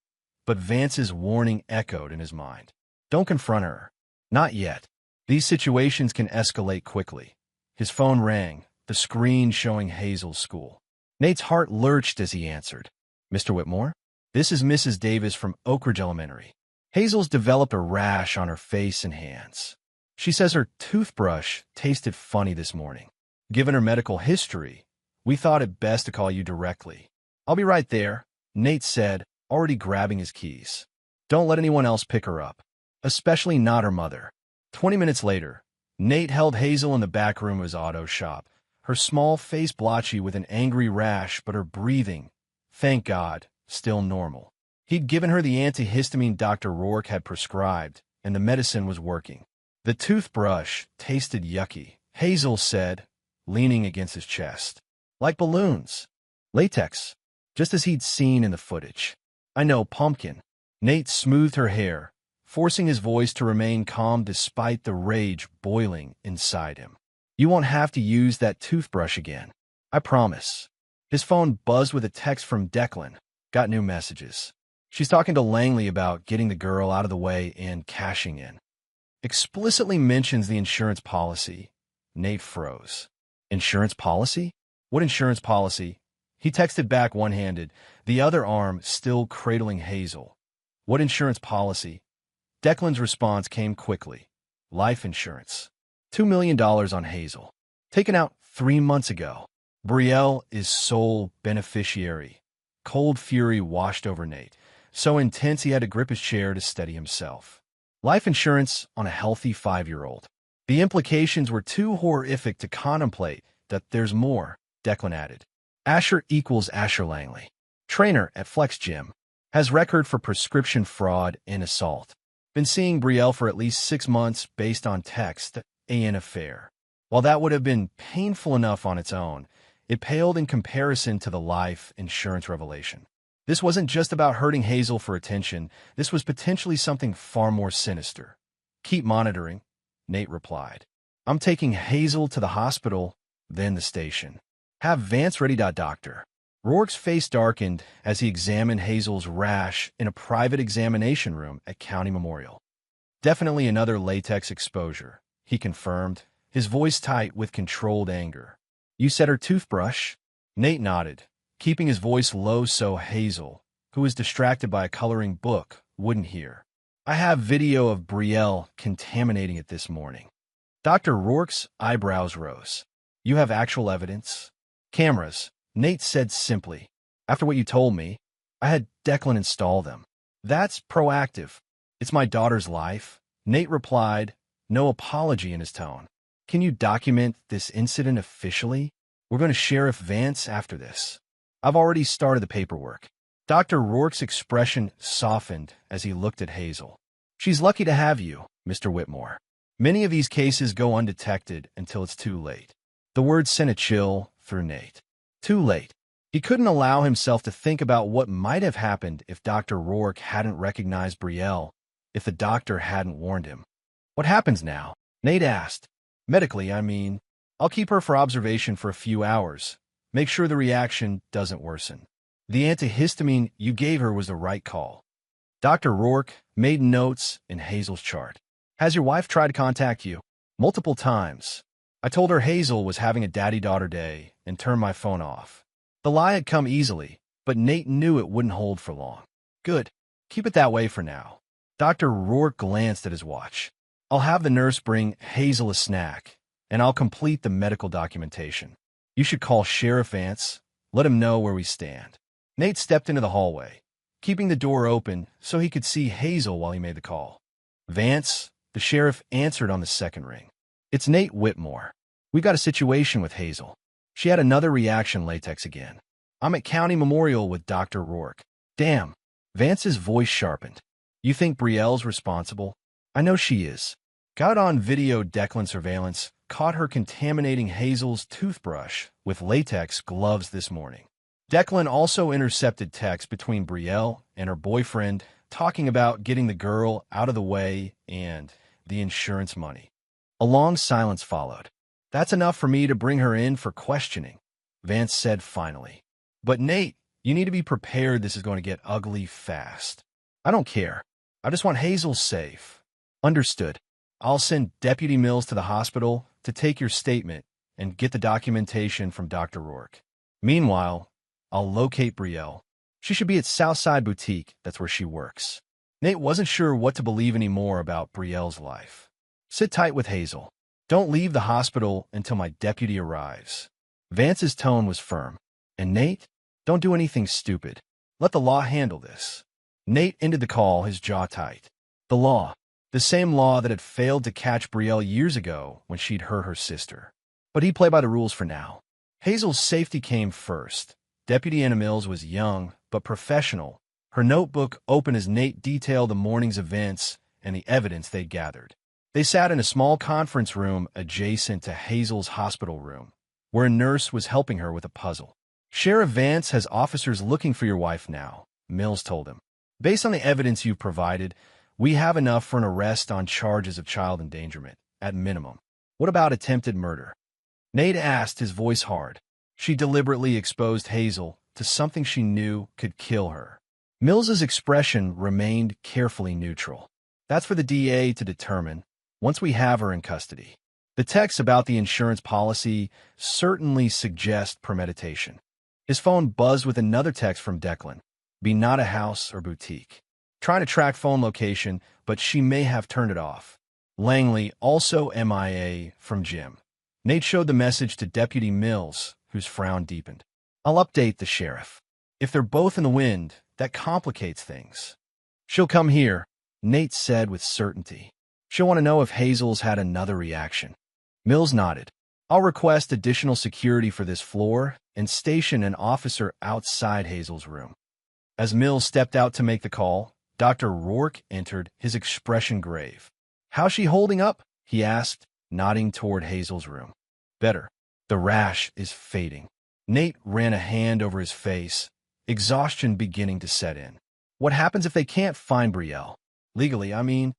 But Vance's warning echoed in his mind. Don't confront her. Not yet. These situations can escalate quickly. His phone rang, the screen showing Hazel's school. Nate's heart lurched as he answered. Mr. Whitmore? This is Mrs. Davis from Oak Ridge Elementary. Hazel's developed a rash on her face and hands. She says her toothbrush tasted funny this morning. Given her medical history, we thought it best to call you directly. I'll be right there, Nate said, already grabbing his keys. Don't let anyone else pick her up, especially not her mother. 20 minutes later, Nate held Hazel in the back room of his auto shop, her small face blotchy with an angry rash, but her breathing, thank God, still normal. He'd given her the antihistamine Dr. Rourke had prescribed, and the medicine was working. The toothbrush tasted yucky, Hazel said, leaning against his chest. Like balloons. Latex, just as he'd seen in the footage. I know, pumpkin. Nate smoothed her hair, forcing his voice to remain calm despite the rage boiling inside him. You won't have to use that toothbrush again. I promise. His phone buzzed with a text from Declan. Got new messages. She's talking to Langley about getting the girl out of the way and cashing in. Explicitly mentions the insurance policy. Nate froze. Insurance policy? What insurance policy? He texted back one-handed, the other arm still cradling Hazel. What insurance policy? Declan's response came quickly. Life insurance. $2 million on Hazel. Taken out 3 months ago. Brielle is sole beneficiary. Cold fury washed over Nate, so intense he had to grip his chair to steady himself. Life insurance on a healthy 5-year-old. The implications were too horrific to contemplate. That there's more, Declan added. Asher equals Asher Langley. Trainer at Flex Gym. Has record for prescription fraud and assault. Been seeing Brielle for at least 6 months based on text, an affair. While that would have been painful enough on its own, it paled in comparison to the life insurance revelation. This wasn't just about hurting Hazel for attention. This was potentially something far more sinister. Keep monitoring, Nate replied. I'm taking Hazel to the hospital, then the station. Have Vance ready. Doctor. Rourke's face darkened as he examined Hazel's rash in a private examination room at County Memorial. Definitely another latex exposure, he confirmed, his voice tight with controlled anger. You said her toothbrush? Nate nodded, keeping his voice low so Hazel, who was distracted by a coloring book, wouldn't hear. I have video of Brielle contaminating it this morning. Dr. Rourke's eyebrows rose. You have actual evidence? Cameras, Nate said simply. After what you told me, I had Declan install them. That's proactive. It's my daughter's life. Nate replied, no apology in his tone. Can you document this incident officially? We're going to Sheriff Vance after this. I've already started the paperwork. Dr. Rourke's expression softened as he looked at Hazel. She's lucky to have you, Mr. Whitmore. Many of these cases go undetected until it's too late. The word sent a chill through Nate. Too late. He couldn't allow himself to think about what might have happened if Dr. Rourke hadn't recognized Brielle, if the doctor hadn't warned him. What happens now? Nate asked. Medically, I mean. I'll keep her for observation for a few hours. Make sure the reaction doesn't worsen. The antihistamine you gave her was the right call. Dr. Rourke made notes in Hazel's chart. Has your wife tried to contact you? Multiple times. I told her Hazel was having a daddy-daughter day and turned my phone off. The lie had come easily, but Nate knew it wouldn't hold for long. Good. Keep it that way for now. Dr. Rourke glanced at his watch. I'll have the nurse bring Hazel a snack, and I'll complete the medical documentation. You should call Sheriff Vance. Let him know where we stand. Nate stepped into the hallway, keeping the door open so he could see Hazel while he made the call. Vance, the sheriff, answered on the second ring. It's Nate Whitmore. We got a situation with Hazel. She had another reaction latex again. I'm at County Memorial with Dr. Rourke. Damn. Vance's voice sharpened. You think Brielle's responsible? I know she is. Got on video Declan surveillance, caught her contaminating Hazel's toothbrush with latex gloves this morning. Declan also intercepted texts between Brielle and her boyfriend talking about getting the girl out of the way and the insurance money. A long silence followed. That's enough for me to bring her in for questioning, Vance said finally. But Nate, you need to be prepared this is going to get ugly fast. I don't care. I just want Hazel safe. Understood. I'll send Deputy Mills to the hospital to take your statement and get the documentation from Dr. Rourke. Meanwhile, I'll locate Brielle. She should be at Southside Boutique, that's where she works. Nate wasn't sure what to believe anymore about Brielle's life. Sit tight with Hazel. Don't leave the hospital until my deputy arrives. Vance's tone was firm. And Nate, don't do anything stupid. Let the law handle this. Nate ended the call, his jaw tight. The law. The same law that had failed to catch Brielle years ago when she'd hurt her sister. But he'd play by the rules for now. Hazel's safety came first. Deputy Anna Mills was young, but professional. Her notebook open as Nate detailed the morning's events and the evidence they'd gathered. They sat in a small conference room adjacent to Hazel's hospital room, where a nurse was helping her with a puzzle. Sheriff Vance has officers looking for your wife now, Mills told him. Based on the evidence you've provided, we have enough for an arrest on charges of child endangerment, at minimum. What about attempted murder? Nate asked, his voice hard. She deliberately exposed Hazel to something she knew could kill her. Mills's expression remained carefully neutral. That's for the DA to determine once we have her in custody. The texts about the insurance policy certainly suggest premeditation. His phone buzzed with another text from Declan. Be not a house or boutique. Trying to track phone location, but she may have turned it off. Langley, also MIA from Jim. Nate showed the message to Deputy Mills, whose frown deepened. I'll update the sheriff. If they're both in the wind, that complicates things. She'll come here, Nate said with certainty. She'll want to know if Hazel's had another reaction. Mills nodded. I'll request additional security for this floor and station an officer outside Hazel's room. As Mills stepped out to make the call, Dr. Rourke entered, his expression grave. How's she holding up? He asked, nodding toward Hazel's room. Better. The rash is fading. Nate ran a hand over his face, exhaustion beginning to set in. What happens if they can't find Brielle? Legally, I mean.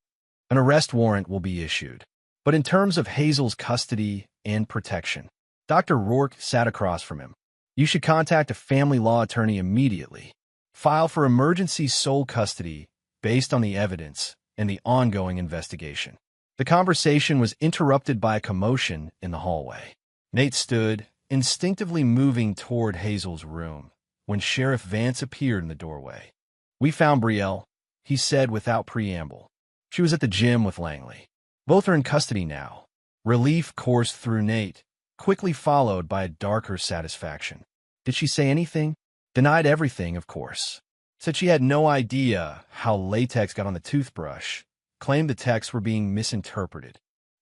An arrest warrant will be issued. But in terms of Hazel's custody and protection, Dr. Rourke sat across from him. You should contact a family law attorney immediately. File for emergency sole custody based on the evidence and the ongoing investigation. The conversation was interrupted by a commotion in the hallway. Nate stood, instinctively moving toward Hazel's room, when Sheriff Vance appeared in the doorway. We found Brielle, he said without preamble. She was at the gym with Langley. Both are in custody now. Relief coursed through Nate, quickly followed by a darker satisfaction. Did she say anything? Denied everything, of course. Said she had no idea how latex got on the toothbrush. Claimed the texts were being misinterpreted.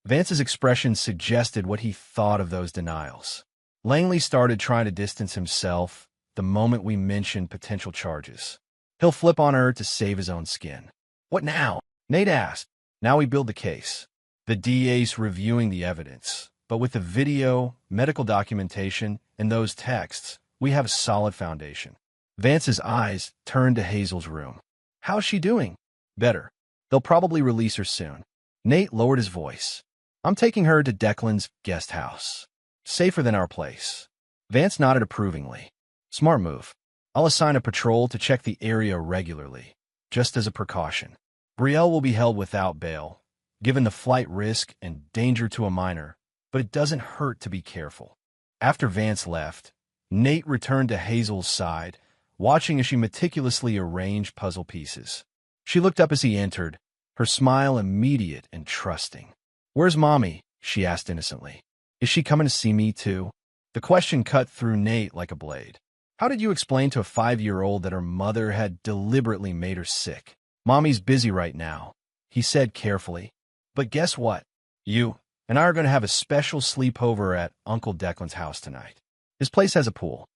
Vance's expression suggested what he thought of those denials. Langley started trying to distance himself the moment we mentioned potential charges. He'll flip on her to save his own skin. What now? Nate asked. Now we build the case. The DA's reviewing the evidence, but with the video, medical documentation, and those texts, we have a solid foundation. Vance's eyes turned to Hazel's room. How's she doing? Better. They'll probably release her soon. Nate lowered his voice. I'm taking her to Declan's guest house. Safer than our place. Vance nodded approvingly. Smart move. I'll assign a patrol to check the area regularly, just as a precaution. Brielle will be held without bail, given the flight risk and danger to a minor, but it doesn't hurt to be careful. After Vance left, Nate returned to Hazel's side, watching as she meticulously arranged puzzle pieces. She looked up as he entered, her smile immediate and trusting. Where's Mommy? She asked innocently. Is she coming to see me too? The question cut through Nate like a blade. How did you explain to a 5-year-old that her mother had deliberately made her sick? Mommy's busy right now, he said carefully. But guess what? You and I are going to have a special sleepover at Uncle Declan's house tonight. His place has a pool.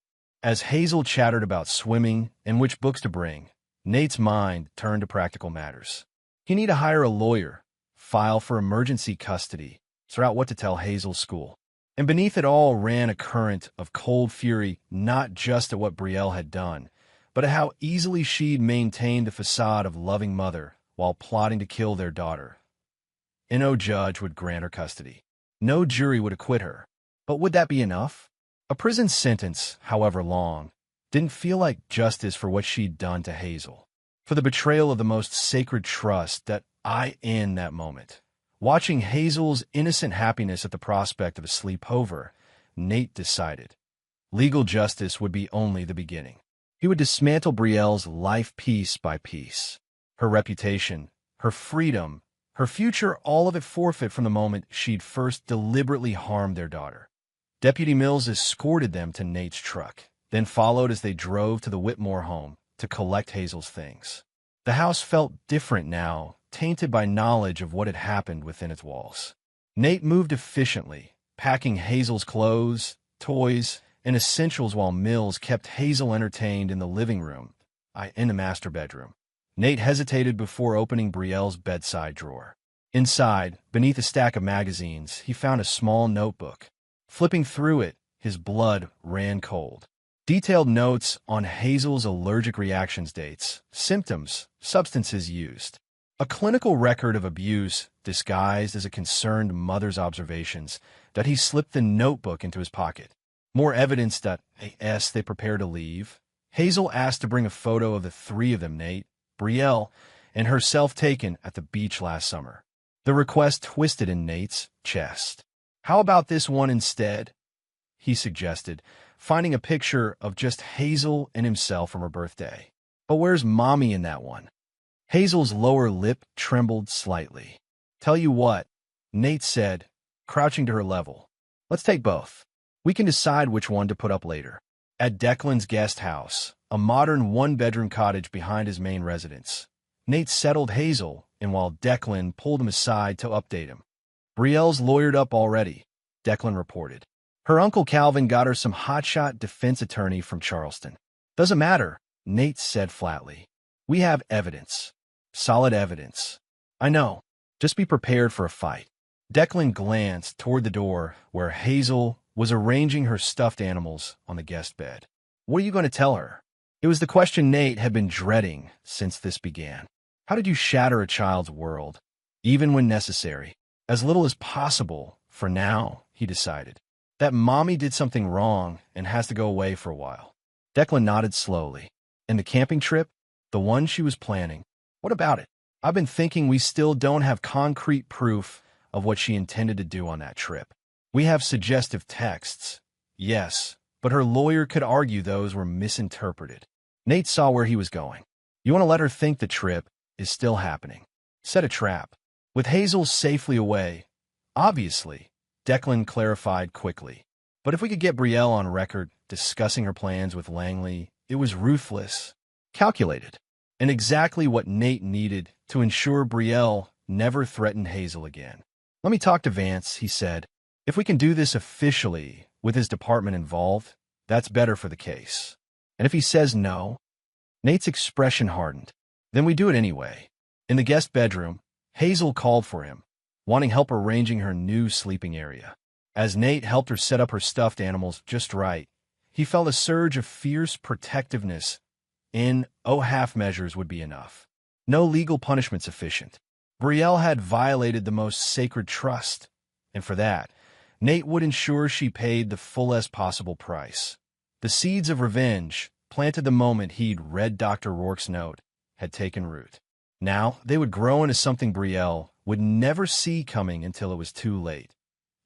As Hazel chattered about swimming and which books to bring, Nate's mind turned to practical matters. He needed to hire a lawyer, file for emergency custody, sort out what to tell Hazel's school. And beneath it all ran a current of cold fury, not just at what Betrayal had done, but at how easily she'd maintained the facade of loving mother while plotting to kill their daughter. No judge would grant her custody. No jury would acquit her. But would that be enough? A prison sentence, however long, didn't feel like justice for what she'd done to Hazel, for the betrayal of the most sacred trust that in that moment. Watching Hazel's innocent happiness at the prospect of a sleepover, Nate decided legal justice would be only the beginning. He would dismantle Brielle's life piece by piece. Her reputation, her freedom, her future, all of it forfeit from the moment she'd first deliberately harmed their daughter. Deputy Mills escorted them to Nate's truck, then followed as they drove to the Whitmore home to collect Hazel's things. The house felt different now, tainted by knowledge of what had happened within its walls. Nate moved efficiently, packing Hazel's clothes, toys, and essentials while Mills kept Hazel entertained in the living room, in the master bedroom. Nate hesitated before opening Brielle's bedside drawer. Inside, beneath a stack of magazines, he found a small notebook. Flipping through it, his blood ran cold. Detailed notes on Hazel's allergic reactions dates, symptoms, substances used. A clinical record of abuse disguised as a concerned mother's observations that he slipped the notebook into his pocket. More evidence that, as they prepared to leave, Hazel asked to bring a photo of the three of them, Nate, Betrayal, and herself taken at the beach last summer. The request twisted in Nate's chest. How about this one instead? He suggested, finding a picture of just Hazel and himself from her birthday. But where's Mommy in that one? Hazel's lower lip trembled slightly. Tell you what, Nate said, crouching to her level. Let's take both. We can decide which one to put up later. At Declan's guest house, a modern one-bedroom cottage behind his main residence, Nate settled Hazel, and while Declan pulled him aside to update him. Brielle's lawyered up already, Declan reported. Her Uncle Calvin got her some hotshot defense attorney from Charleston. Doesn't matter, Nate said flatly. We have evidence. Solid evidence. I know. Just be prepared for a fight. Declan glanced toward the door where Hazel was arranging her stuffed animals on the guest bed. What are you going to tell her? It was the question Nate had been dreading since this began. How did you shatter a child's world, even when necessary? As little as possible, for now, he decided. That Mommy did something wrong and has to go away for a while. Declan nodded slowly. And the camping trip? The one she was planning. What about it? I've been thinking we still don't have concrete proof of what she intended to do on that trip. We have suggestive texts, yes, but her lawyer could argue those were misinterpreted. Nate saw where he was going. You want to let her think the trip is still happening. Set a trap. With Hazel safely away, obviously, Declan clarified quickly. But if we could get Betrayal on record discussing her plans with Langley, it was ruthless, calculated, and exactly what Nate needed to ensure Betrayal never threatened Hazel again. Let me talk to Vance, he said. If we can do this officially, with his department involved, that's better for the case. And if he says no, Nate's expression hardened. Then we do it anyway. In the guest bedroom, Hazel called for him, wanting help arranging her new sleeping area. As Nate helped her set up her stuffed animals just right, he felt a surge of fierce protectiveness. Half measures would be enough. No legal punishment sufficient. Betrayal had violated the most sacred trust, and for that, Nate would ensure she paid the fullest possible price. The seeds of revenge, planted the moment he'd read Dr. Rourke's note, had taken root. Now, they would grow into something Betrayal would never see coming until it was too late.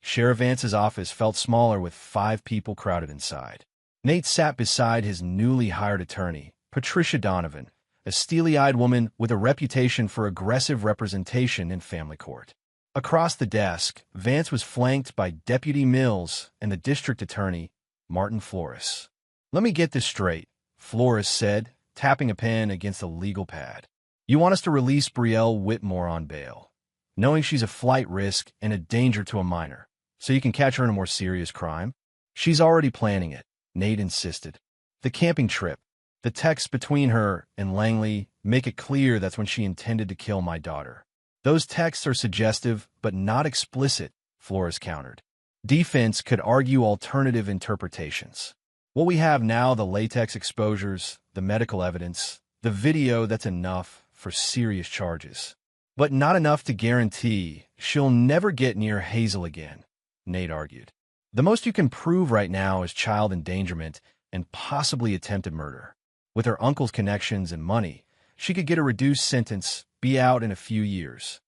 Sheriff Vance's office felt smaller with 5 people crowded inside. Nate sat beside his newly hired attorney, Patricia Donovan, a steely-eyed woman with a reputation for aggressive representation in family court. Across the desk, Vance was flanked by Deputy Mills and the district attorney, Martin Flores. Let me get this straight, Flores said, tapping a pen against a legal pad. You want us to release Brielle Whitmore on bail, knowing she's a flight risk and a danger to a minor, so you can catch her in a more serious crime? She's already planning it, Nate insisted. The camping trip, the texts between her and Langley make it clear that's when she intended to kill my daughter. Those texts are suggestive, but not explicit, Flores countered. Defense could argue alternative interpretations. What we have now, the latex exposures, the medical evidence, the video, that's enough for serious charges. But not enough to guarantee she'll never get near Hazel again, Nate argued. The most you can prove right now is child endangerment and possibly attempted murder. With her uncle's connections and money, she could get a reduced sentence, be out in a few years.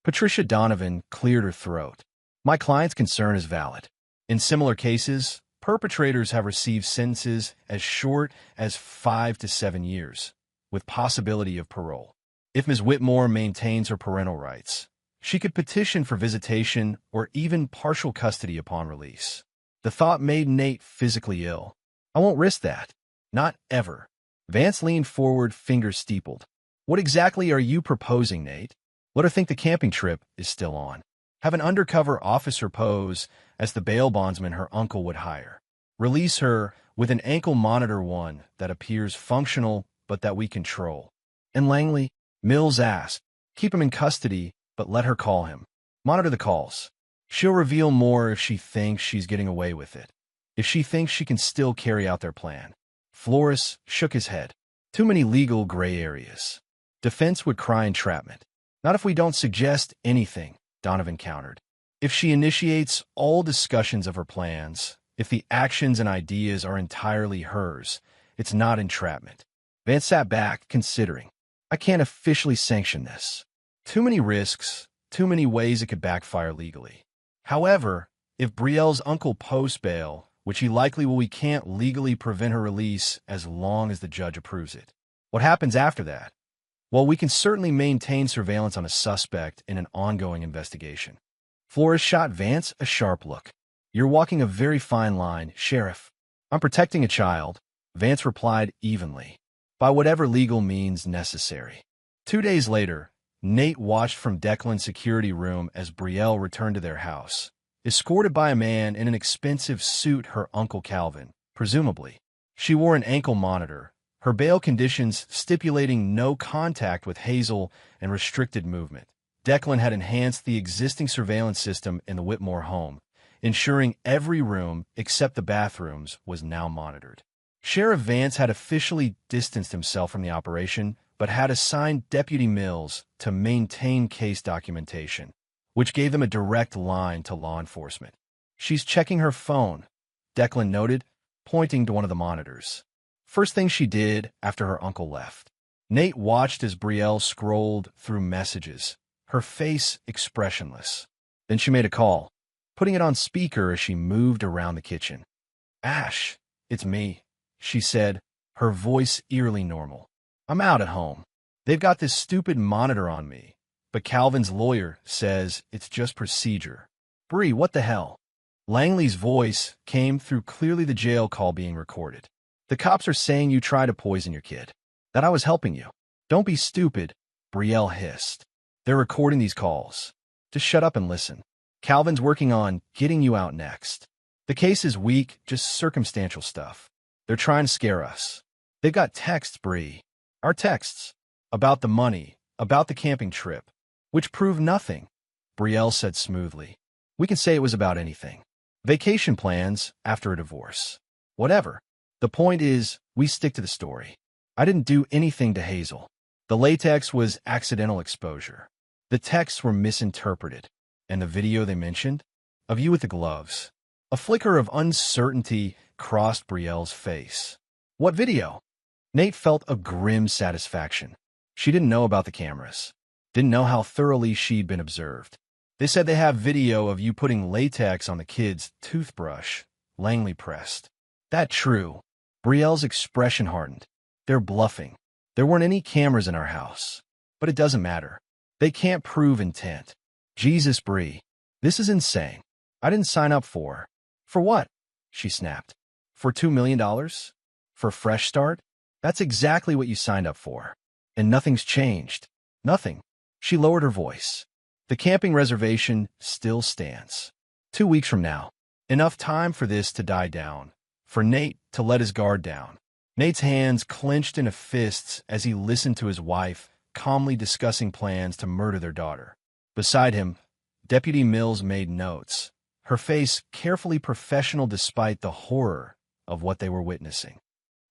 Patricia Donovan cleared her throat. My client's concern is valid. In similar cases, perpetrators have received sentences as short as 5 to 7 years, with possibility of parole. If Ms. Whitmore maintains her parental rights, she could petition for visitation or even partial custody upon release. The thought made Nate physically ill. I won't risk that. Not ever. Vance leaned forward, fingers steepled. What exactly are you proposing, Nate? Let her think the camping trip is still on. Have an undercover officer pose as the bail bondsman her uncle would hire. Release her with an ankle monitor, one that appears functional but that we control. And Langley, Mills asked, keep him in custody, but let her call him. Monitor the calls. She'll reveal more if she thinks she's getting away with it. If she thinks she can still carry out their plan. Flores shook his head. Too many legal gray areas. Defense would cry entrapment. Not if we don't suggest anything, Donovan countered. If she initiates all discussions of her plans, if the actions and ideas are entirely hers, it's not entrapment. Vance sat back, considering. I can't officially sanction this. Too many risks, too many ways it could backfire legally. However, if Brielle's uncle posts bail, which he likely will, we can't legally prevent her release as long as the judge approves it. What happens after that? Well, we can certainly maintain surveillance on a suspect in an ongoing investigation. Flores shot Vance a sharp look. You're walking a very fine line, Sheriff. I'm protecting a child, Vance replied evenly, by whatever legal means necessary. 2 days later, Nate watched from Declan's security room as Brielle returned to their house, escorted by a man in an expensive suit, her Uncle Calvin, presumably. She wore an ankle monitor, her bail conditions stipulating no contact with Hazel and restricted movement. Declan had enhanced the existing surveillance system in the Whitmore home, ensuring every room except the bathrooms was now monitored. Sheriff Vance had officially distanced himself from the operation, but had assigned Deputy Mills to maintain case documentation, which gave them a direct line to law enforcement. She's checking her phone, Declan noted, pointing to one of the monitors. First thing she did after her uncle left. Nate watched as Brielle scrolled through messages, her face expressionless. Then she made a call, putting it on speaker as she moved around the kitchen. Ash, it's me, she said, her voice eerily normal. I'm out at home. They've got this stupid monitor on me, but Calvin's lawyer says it's just procedure. Bree, what the hell? Langley's voice came through, clearly the jail call being recorded. The cops are saying you tried to poison your kid. That I was helping you. Don't be stupid, Brielle hissed. They're recording these calls. Just shut up and listen. Calvin's working on getting you out next. The case is weak, just circumstantial stuff. They're trying to scare us. They've got texts, Bree. Our texts. About the money, about the camping trip, which prove nothing, Brielle said smoothly. We can say it was about anything. Vacation plans after a divorce. Whatever. The point is, we stick to the story. I didn't do anything to Hazel. The latex was accidental exposure. The texts were misinterpreted. And the video they mentioned? Of you with the gloves. A flicker of uncertainty crossed Brielle's face. What video? Nate felt a grim satisfaction. She didn't know about the cameras. Didn't know how thoroughly she'd been observed. They said they have video of you putting latex on the kid's toothbrush, Langley pressed. That true? Brielle's expression hardened. They're bluffing. There weren't any cameras in our house. But it doesn't matter. They can't prove intent. Jesus, Bree. This is insane. I didn't sign up for. For what? She snapped. For $2 million? For a fresh start? That's exactly what you signed up for. And nothing's changed. Nothing. She lowered her voice. The camping reservation still stands. 2 weeks from now. Enough time for this to die down. For Nate to let his guard down. Nate's hands clenched into fists as he listened to his wife calmly discussing plans to murder their daughter. Beside him, Deputy Mills made notes, her face carefully professional despite the horror of what they were witnessing.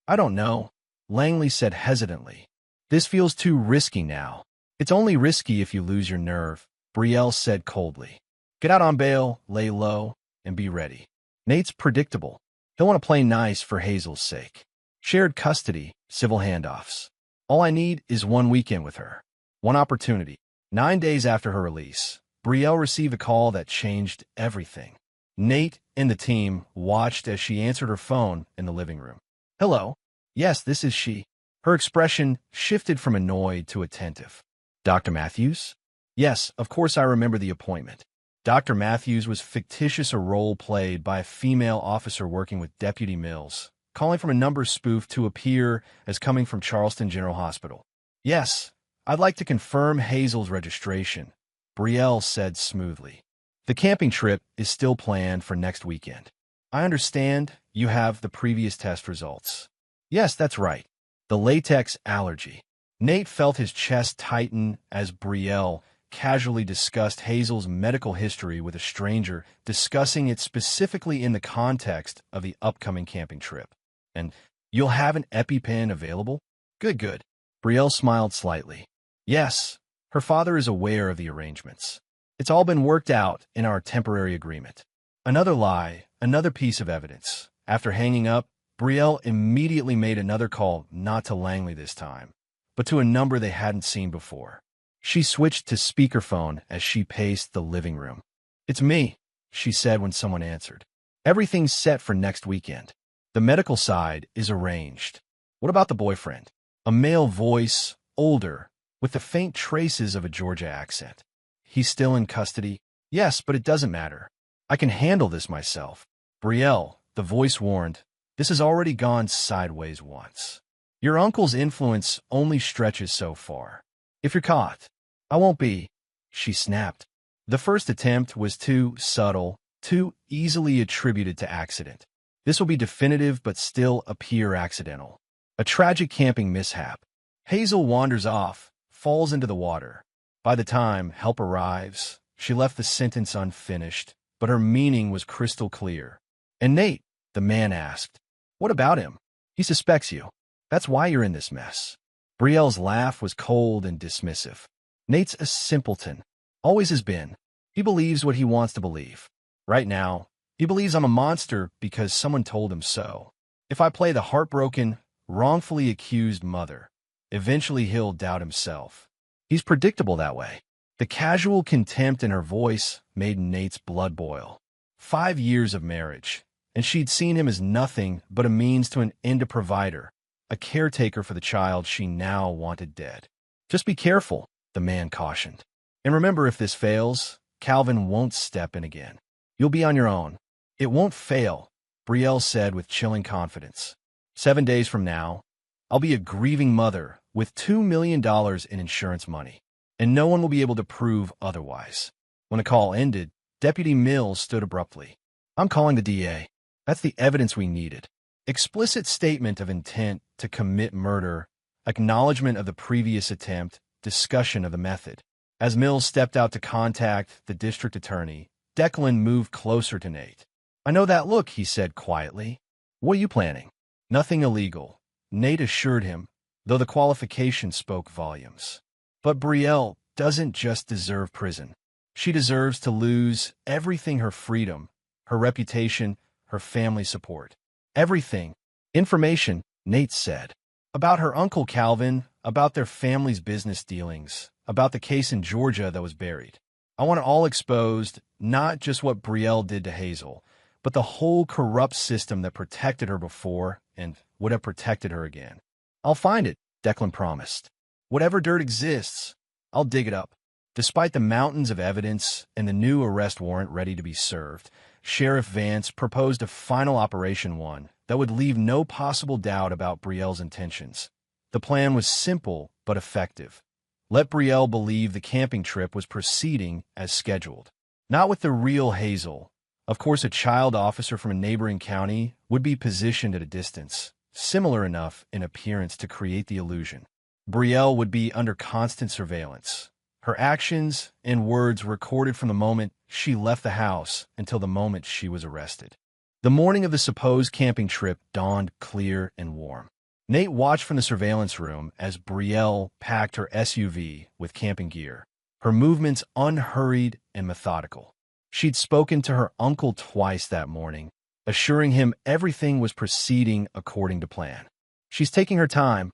I don't know, Langley said hesitantly. This feels too risky now. It's only risky if you lose your nerve, Brielle said coldly. Get out on bail, lay low, and be ready. Nate's predictable. He'll want to play nice for Hazel's sake. Shared custody, civil handoffs. All I need is 1 weekend with her. One opportunity. 9 days after her release, Brielle received a call that changed everything. Nate and the team watched as she answered her phone in the living room. Hello. Yes, this is she. Her expression shifted from annoyed to attentive. Dr. Matthews? Yes, of course I remember the appointment. Dr. Matthews was fictitious, a role played by a female officer working with Deputy Mills, calling from a number spoof to appear as coming from Charleston General Hospital. Yes, I'd like to confirm Hazel's registration, Brielle said smoothly. The camping trip is still planned for next weekend. I understand you have the previous test results. Yes, that's right. The latex allergy. Nate felt his chest tighten as Brielle casually discussed Hazel's medical history with a stranger, discussing it specifically in the context of the upcoming camping trip. And you'll have an EpiPen available? Good. Brielle smiled slightly. Yes, her father is aware of the arrangements. It's all been worked out in our temporary agreement. Another lie, another piece of evidence. After hanging up, Brielle immediately made another call, not to Langley this time, but to a number they hadn't seen before. She switched to speakerphone as she paced the living room. It's me, she said when someone answered. Everything's set for next weekend. The medical side is arranged. What about the boyfriend? A male voice, older, with the faint traces of a Georgia accent. He's still in custody? Yes, but it doesn't matter. I can handle this myself. Brielle, the voice warned, this has already gone sideways once. Your uncle's influence only stretches so far. If you're caught, I won't be, she snapped. The first attempt was too subtle, too easily attributed to accident. This will be definitive but still appear accidental. A tragic camping mishap. Hazel wanders off, falls into the water. By the time help arrives, she left the sentence unfinished, but her meaning was crystal clear. And Nate, the man asked, what about him? He suspects you. That's why you're in this mess. Brielle's laugh was cold and dismissive. Nate's a simpleton. Always has been. He believes what he wants to believe. Right now, he believes I'm a monster because someone told him so. If I play the heartbroken, wrongfully accused mother, eventually he'll doubt himself. He's predictable that way. The casual contempt in her voice made Nate's blood boil. 5 years of marriage, and she'd seen him as nothing but a means to an end, a provider, a caretaker for the child she now wanted dead. Just be careful, the man cautioned. And remember, if this fails, Calvin won't step in again. You'll be on your own. It won't fail, Brielle said with chilling confidence. 7 days from now, I'll be a grieving mother with $2 million in insurance money, and no one will be able to prove otherwise. When the call ended, Deputy Mills stood abruptly. I'm calling the DA. That's the evidence we needed. Explicit statement of intent to commit murder, acknowledgement of the previous attempt, discussion of the method. As Mills stepped out to contact the district attorney, Declan moved closer to Nate. I know that look, he said quietly. What are you planning? Nothing illegal, Nate assured him, though the qualification spoke volumes. But Brielle doesn't just deserve prison. She deserves to lose everything: her freedom, her reputation, her family support. Everything. Information, Nate said. About her uncle Calvin, about their family's business dealings, about the case in Georgia that was buried. I want it all exposed, not just what Brielle did to Hazel, but the whole corrupt system that protected her before and would have protected her again. I'll find it, Declan promised. Whatever dirt exists, I'll dig it up. Despite the mountains of evidence and the new arrest warrant ready to be served, Sheriff Vance proposed a final Operation 1, that would leave no possible doubt about Brielle's intentions. The plan was simple but effective. Let Brielle believe the camping trip was proceeding as scheduled. Not with the real Hazel. Of course, a child officer from a neighboring county would be positioned at a distance, similar enough in appearance to create the illusion. Brielle would be under constant surveillance. Her actions and words recorded from the moment she left the house until the moment she was arrested. The morning of the supposed camping trip dawned clear and warm. Nate watched from the surveillance room as Brielle packed her SUV with camping gear, her movements unhurried and methodical. She'd spoken to her uncle twice that morning, assuring him everything was proceeding according to plan. "She's taking her time,"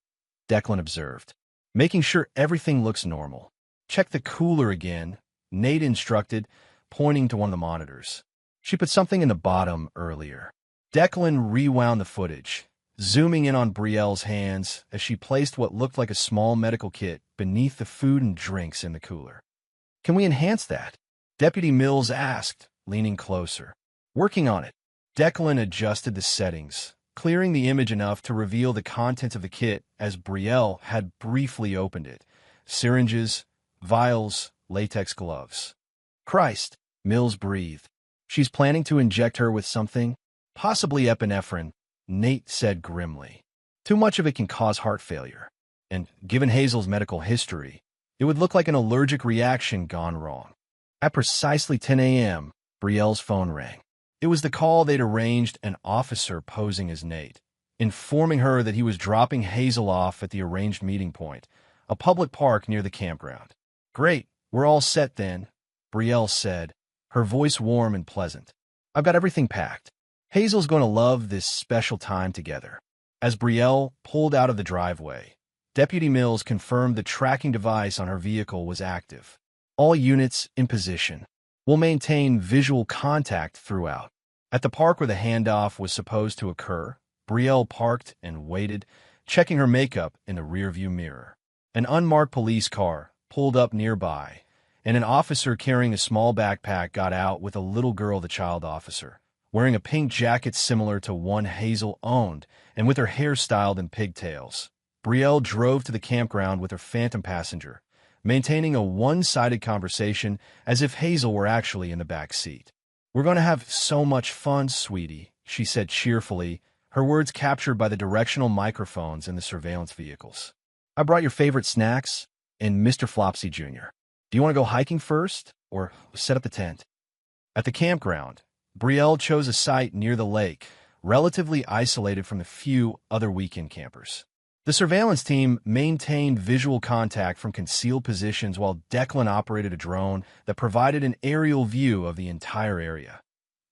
Declan observed, "making sure everything looks normal." "Check the cooler again," Nate instructed, pointing to one of the monitors. "She put something in the bottom earlier." Declan rewound the footage, zooming in on Brielle's hands as she placed what looked like a small medical kit beneath the food and drinks in the cooler. "Can we enhance that?" Deputy Mills asked, leaning closer. "Working on it." Declan adjusted the settings, clearing the image enough to reveal the contents of the kit as Brielle had briefly opened it. Syringes, vials, latex gloves. "Christ," Mills breathed. "She's planning to inject her with something? Possibly epinephrine," Nate said grimly. "Too much of it can cause heart failure. And given Hazel's medical history, it would look like an allergic reaction gone wrong." At precisely 10 a.m., Brielle's phone rang. It was the call they'd arranged, an officer posing as Nate, informing her that he was dropping Hazel off at the arranged meeting point, a public park near the campground. "Great, we're all set then," Brielle said, her voice warm and pleasant. "I've got everything packed. Hazel's going to love this special time together." As Brielle pulled out of the driveway, Deputy Mills confirmed the tracking device on her vehicle was active. "All units in position. We'll maintain visual contact throughout." At the park where the handoff was supposed to occur, Brielle parked and waited, checking her makeup in the rearview mirror. An unmarked police car pulled up nearby, and an officer carrying a small backpack got out with a little girl, the child officer, wearing a pink jacket similar to one Hazel owned and with her hair styled in pigtails. Brielle drove to the campground with her phantom passenger, maintaining a one-sided conversation as if Hazel were actually in the back seat. "We're going to have so much fun, sweetie," she said cheerfully, her words captured by the directional microphones in the surveillance vehicles. "I brought your favorite snacks and Mr. Flopsy Jr. Do you want to go hiking first or set up the tent?" At the campground, Brielle chose a site near the lake, relatively isolated from the few other weekend campers. The surveillance team maintained visual contact from concealed positions while Declan operated a drone that provided an aerial view of the entire area.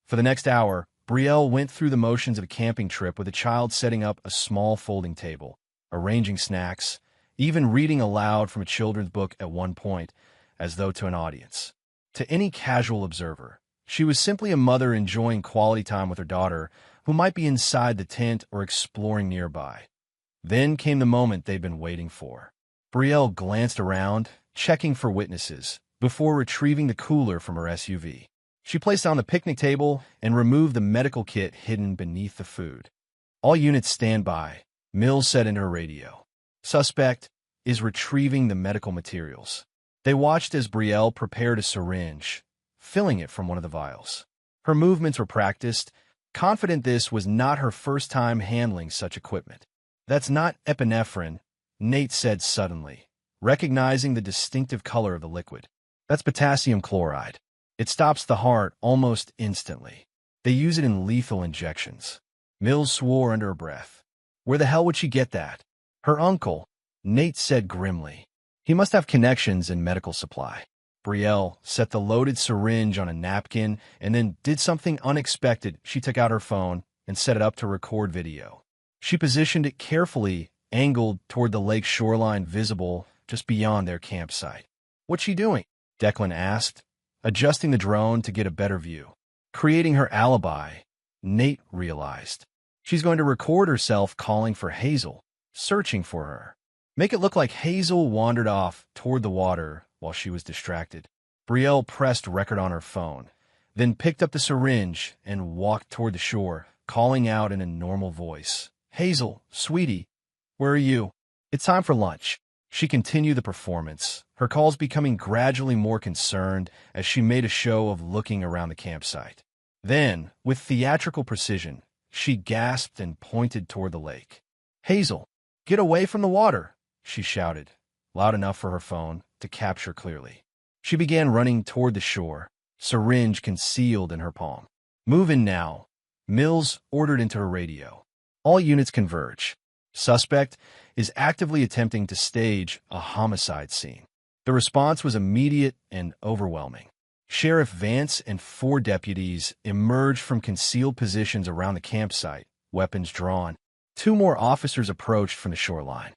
For the next hour, Brielle went through the motions of a camping trip with a child setting up a small folding table, arranging snacks, even reading aloud from a children's book at one point, as though to an audience. To any casual observer, she was simply a mother enjoying quality time with her daughter, who might be inside the tent or exploring nearby. Then came the moment they'd been waiting for. Brielle glanced around, checking for witnesses, before retrieving the cooler from her SUV. She placed it on the picnic table and removed the medical kit hidden beneath the food. "All units stand by," Mills said in her radio. "Suspect is retrieving the medical materials." They watched as Brielle prepared a syringe, filling it from one of the vials. Her movements were practiced, confident this was not her first time handling such equipment. "That's not epinephrine," Nate said suddenly, recognizing the distinctive color of the liquid. "That's potassium chloride. It stops the heart almost instantly. They use it in lethal injections." Mills swore under her breath. "Where the hell would she get that?" "Her uncle," Nate said grimly. "He must have connections in medical supply." Brielle set the loaded syringe on a napkin and then did something unexpected. She took out her phone and set it up to record video. She positioned it carefully, angled toward the lake shoreline visible just beyond their campsite. "What's she doing?" Declan asked, adjusting the drone to get a better view. "Creating her alibi," Nate realized. "She's going to record herself calling for Hazel, searching for her. Make it look like Hazel wandered off toward the water while she was distracted." Brielle pressed record on her phone, then picked up the syringe and walked toward the shore, calling out in a normal voice, "Hazel, sweetie, where are you? It's time for lunch." She continued the performance, her calls becoming gradually more concerned as she made a show of looking around the campsite. Then, with theatrical precision, she gasped and pointed toward the lake. "Hazel, get away from the water!" she shouted, loud enough for her phone to capture clearly. She began running toward the shore, syringe concealed in her palm. "Move in now," Mills ordered into her radio. "All units converge. Suspect is actively attempting to stage a homicide scene." The response was immediate and overwhelming. Sheriff Vance and 4 deputies emerged from concealed positions around the campsite, weapons drawn. 2 more officers approached from the shoreline.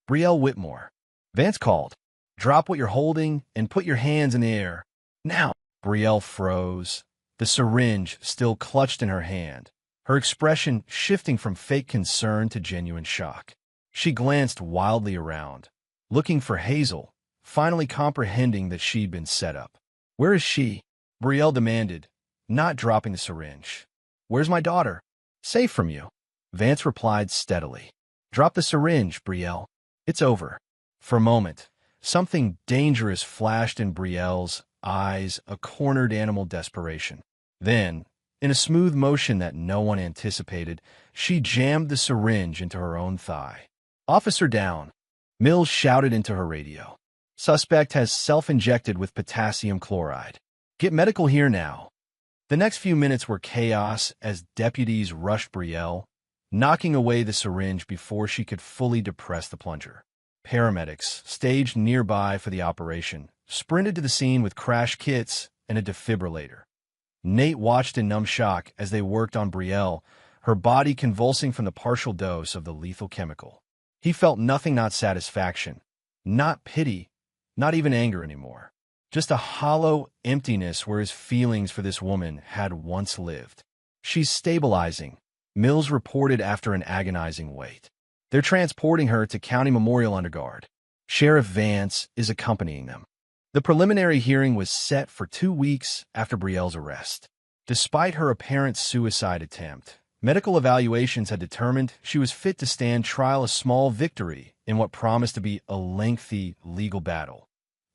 "Brielle Whitmore," Vance called. "Drop what you're holding and put your hands in the air. Now." Brielle froze, the syringe still clutched in her hand, her expression shifting from fake concern to genuine shock. She glanced wildly around, looking for Hazel, finally comprehending that she'd been set up. "Where is she?" Brielle demanded, not dropping the syringe. "Where's my daughter?" "Safe from you," Vance replied steadily. "Drop the syringe, Brielle. It's over." For a moment, something dangerous flashed in Brielle's eyes, a cornered animal desperation. Then, in a smooth motion that no one anticipated, she jammed the syringe into her own thigh. "Officer down," Mills shouted into her radio. "Suspect has self-injected with potassium chloride. Get medical here now." The next few minutes were chaos as deputies rushed Brielle, knocking away the syringe before she could fully depress the plunger. Paramedics, staged nearby for the operation, sprinted to the scene with crash kits and a defibrillator. Nate watched in numb shock as they worked on Brielle, her body convulsing from the partial dose of the lethal chemical. He felt nothing, not satisfaction, not pity, not even anger anymore. Just a hollow emptiness where his feelings for this woman had once lived. "She's stabilizing," Mills reported after an agonizing wait. "They're transporting her to County Memorial under guard. Sheriff Vance is accompanying them." The preliminary hearing was set for 2 weeks after Brielle's arrest. Despite her apparent suicide attempt, medical evaluations had determined she was fit to stand trial, a small victory in what promised to be a lengthy legal battle.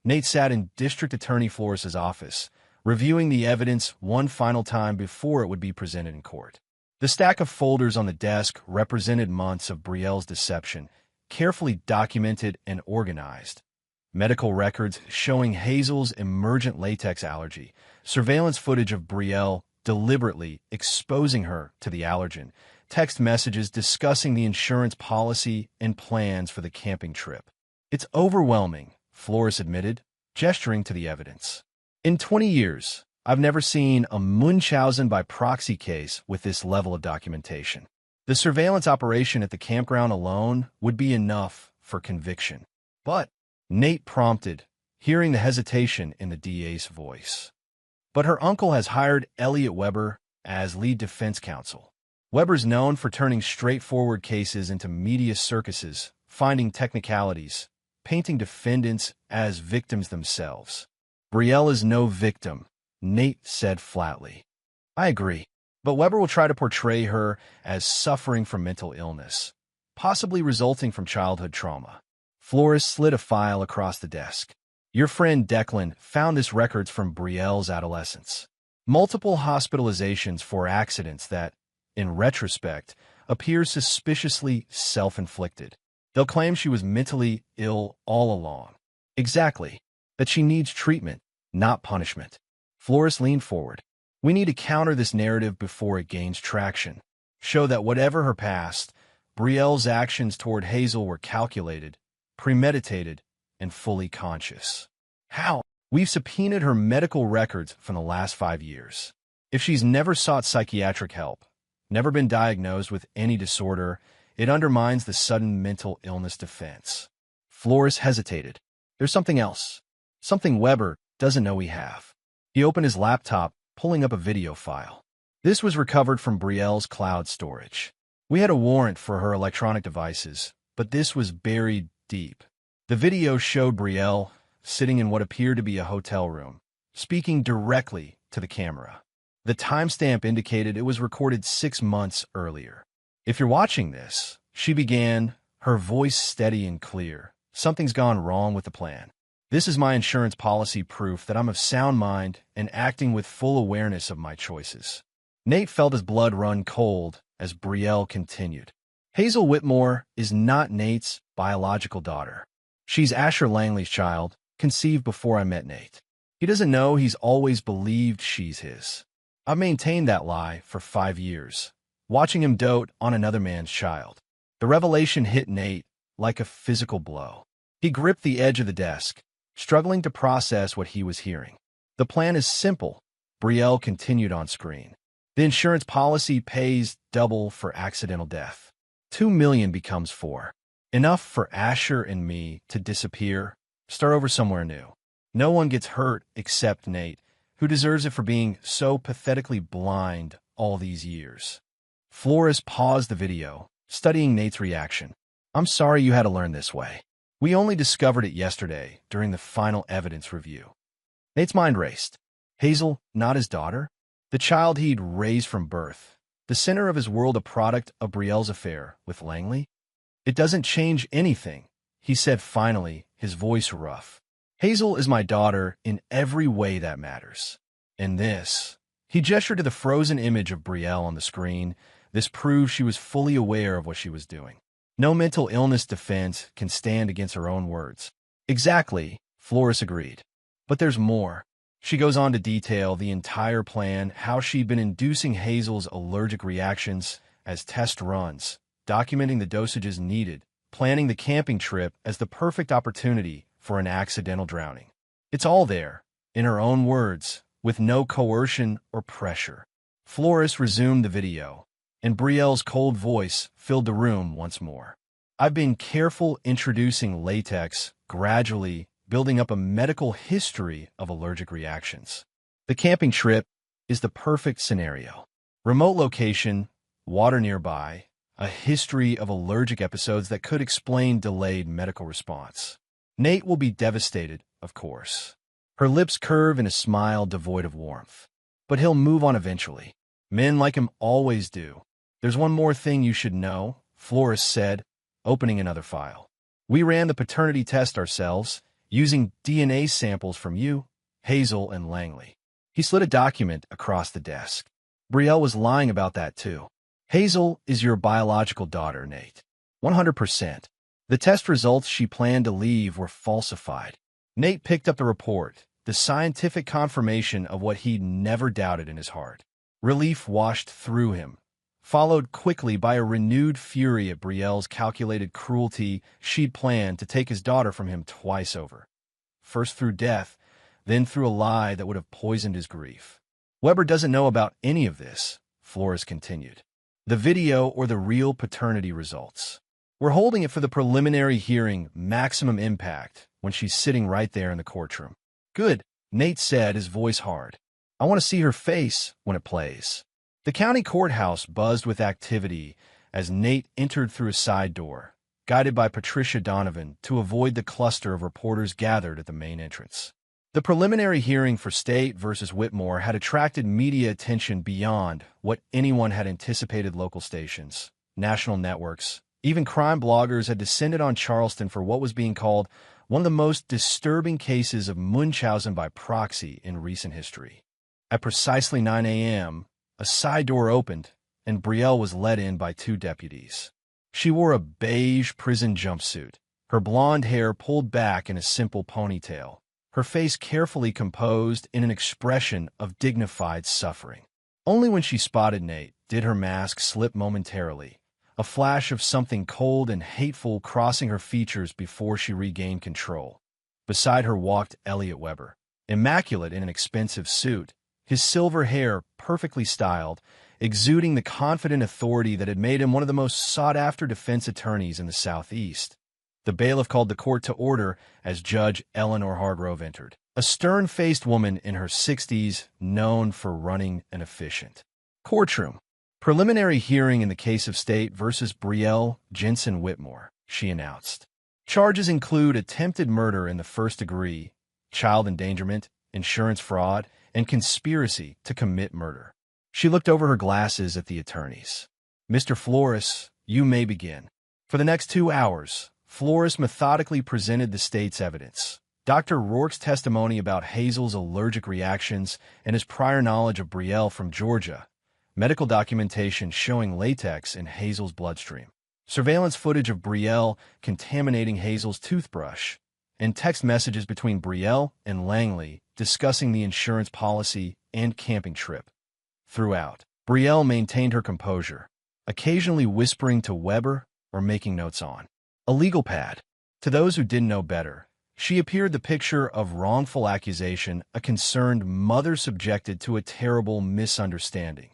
Nate sat in District Attorney Flores' office, reviewing the evidence one final time before it would be presented in court. The stack of folders on the desk represented months of Brielle's deception, carefully documented and organized. Medical records showing Hazel's emergent latex allergy, surveillance footage of Brielle deliberately exposing her to the allergen, text messages discussing the insurance policy and plans for the camping trip. "It's overwhelming," Flores admitted, gesturing to the evidence. "In 20 years, I've never seen a Munchausen by proxy case with this level of documentation. The surveillance operation at the campground alone would be enough for conviction." "But," Nate prompted, hearing the hesitation in the DA's voice. "But her uncle has hired Elliot Weber as lead defense counsel. Weber's known for turning straightforward cases into media circuses, finding technicalities, painting defendants as victims themselves." "Brielle is no victim," Nate said flatly. "I agree. But Weber will try to portray her as suffering from mental illness, possibly resulting from childhood trauma." Flores slid a file across the desk. "Your friend Declan found this records from Brielle's adolescence. Multiple hospitalizations for accidents that, in retrospect, appear suspiciously self-inflicted. They'll claim she was mentally ill all along." "Exactly. That she needs treatment, not punishment." Flores leaned forward. "We need to counter this narrative before it gains traction. Show that whatever her past, Brielle's actions toward Hazel were calculated, premeditated, and fully conscious." "How?" "We've subpoenaed her medical records from the last 5 years. If she's never sought psychiatric help, never been diagnosed with any disorder, it undermines the sudden mental illness defense." Flores hesitated. "There's something else. Something Weber doesn't know we have." He opened his laptop, pulling up a video file. This was recovered from Brielle's cloud storage. "We had a warrant for her electronic devices, but this was buried deep." The video showed Brielle sitting in what appeared to be a hotel room, speaking directly to the camera. The timestamp indicated it was recorded 6 months earlier. "If you're watching this," she began, her voice steady and clear, "something's gone wrong with the plan. This is my insurance policy proof that I'm of sound mind and acting with full awareness of my choices." Nate felt his blood run cold as Brielle continued. "Hazel Whitmore is not Nate's biological daughter. She's Asher Langley's child, conceived before I met Nate. He doesn't know he's always believed she's his. I've maintained that lie for 5 years, watching him dote on another man's child." The revelation hit Nate like a physical blow. He gripped the edge of the desk, struggling to process what he was hearing. "The plan is simple," Brielle continued on screen. "The insurance policy pays double for accidental death. 2 million becomes 4. Enough for Asher and me to disappear, start over somewhere new. No one gets hurt except Nate, who deserves it for being so pathetically blind all these years." Flores paused the video, studying Nate's reaction. "I'm sorry you had to learn this way. We only discovered it yesterday during the final evidence review." Nate's mind raced. Hazel, not his daughter? The child he'd raised from birth, the center of his world, a product of Brielle's affair with Langley? "It doesn't change anything," he said finally, his voice rough. "Hazel is my daughter in every way that matters. And this," he gestured to the frozen image of Brielle on the screen, "this proves she was fully aware of what she was doing. No mental illness defense can stand against her own words." "Exactly," Flores agreed. "But there's more." She goes on to detail the entire plan, how she'd been inducing Hazel's allergic reactions as test runs, documenting the dosages needed, planning the camping trip as the perfect opportunity for an accidental drowning. It's all there, in her own words, with no coercion or pressure. Flores resumed the video, and Brielle's cold voice filled the room once more. "I've been careful introducing latex, gradually building up a medical history of allergic reactions. The camping trip is the perfect scenario. Remote location, water nearby, a history of allergic episodes that could explain delayed medical response. Nate will be devastated, of course." Her lips curve in a smile devoid of warmth. "But he'll move on eventually. Men like him always do. There's one more thing you should know," Flores said, opening another file. "We ran the paternity test ourselves, using DNA samples from you, Hazel, and Langley." He slid a document across the desk. "Brielle was lying about that too. Hazel is your biological daughter, Nate. 100%. The test results she planned to leave were falsified." Nate picked up the report, the scientific confirmation of what he'd never doubted in his heart. Relief washed through him, followed quickly by a renewed fury at Brielle's calculated cruelty. She'd planned to take his daughter from him twice over. First through death, then through a lie that would have poisoned his grief. "Weber doesn't know about any of this," Flores continued. "The video or the real paternity results. We're holding it for the preliminary hearing, maximum impact, when she's sitting right there in the courtroom." "Good," Nate said, his voice hard. "I want to see her face when it plays." The county courthouse buzzed with activity as Nate entered through a side door, guided by Patricia Donovan to avoid the cluster of reporters gathered at the main entrance. The preliminary hearing for State versus Whitmore had attracted media attention beyond what anyone had anticipated. Local stations, national networks, even crime bloggers had descended on Charleston for what was being called one of the most disturbing cases of Munchausen by proxy in recent history. At precisely 9 a.m., a side door opened, and Brielle was led in by 2 deputies. She wore a beige prison jumpsuit, her blonde hair pulled back in a simple ponytail, her face carefully composed in an expression of dignified suffering. Only when she spotted Nate did her mask slip momentarily, a flash of something cold and hateful crossing her features before she regained control. Beside her walked Elliot Weber, immaculate in an expensive suit, his silver hair perfectly styled, exuding the confident authority that had made him one of the most sought-after defense attorneys in the Southeast. The bailiff called the court to order as Judge Eleanor Hargrove entered, a stern-faced woman in her 60s known for running an efficient courtroom. "Preliminary hearing in the case of State versus Brielle Jensen Whitmore," she announced. "Charges include attempted murder in the first degree, child endangerment, insurance fraud, and conspiracy to commit murder. She looked over her glasses at the attorneys. "Mr. Flores, you may begin." For the next 2 hours, Flores methodically presented the state's evidence. Dr. Rourke's testimony about Hazel's allergic reactions and his prior knowledge of Betrayal from Georgia, medical documentation showing latex in Hazel's bloodstream, surveillance footage of Betrayal contaminating Hazel's toothbrush, and text messages between Betrayal and Langley discussing the insurance policy and camping trip. Throughout, Betrayal maintained her composure, occasionally whispering to Weber or making notes on a legal pad. To those who didn't know better, she appeared the picture of wrongful accusation, a concerned mother subjected to a terrible misunderstanding.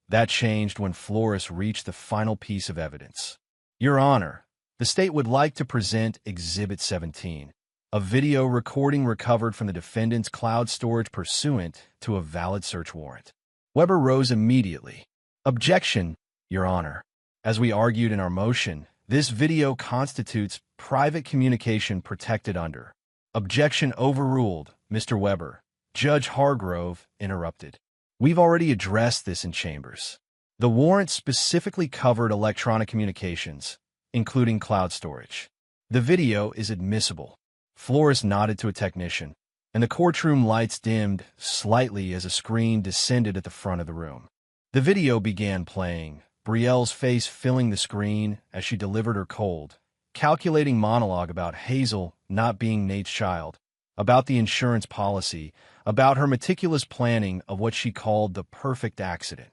That changed when Flores reached the final piece of evidence. "Your Honor, the state would like to present Exhibit 17, a video recording recovered from the defendant's cloud storage pursuant to a valid search warrant." Weber rose immediately. "Objection, Your Honor. As we argued in our motion, this video constitutes private communication protected under." "Objection overruled, Mr. Weber." Judge Hargrove interrupted. "We've already addressed this in chambers. The warrant specifically covered electronic communications, including cloud storage. The video is admissible." Flores nodded to a technician, and the courtroom lights dimmed slightly as a screen descended at the front of the room. The video began playing, Brielle's face filling the screen as she delivered her cold, calculating monologue about Hazel not being Nate's child, about the insurance policy, about her meticulous planning of what she called the perfect accident.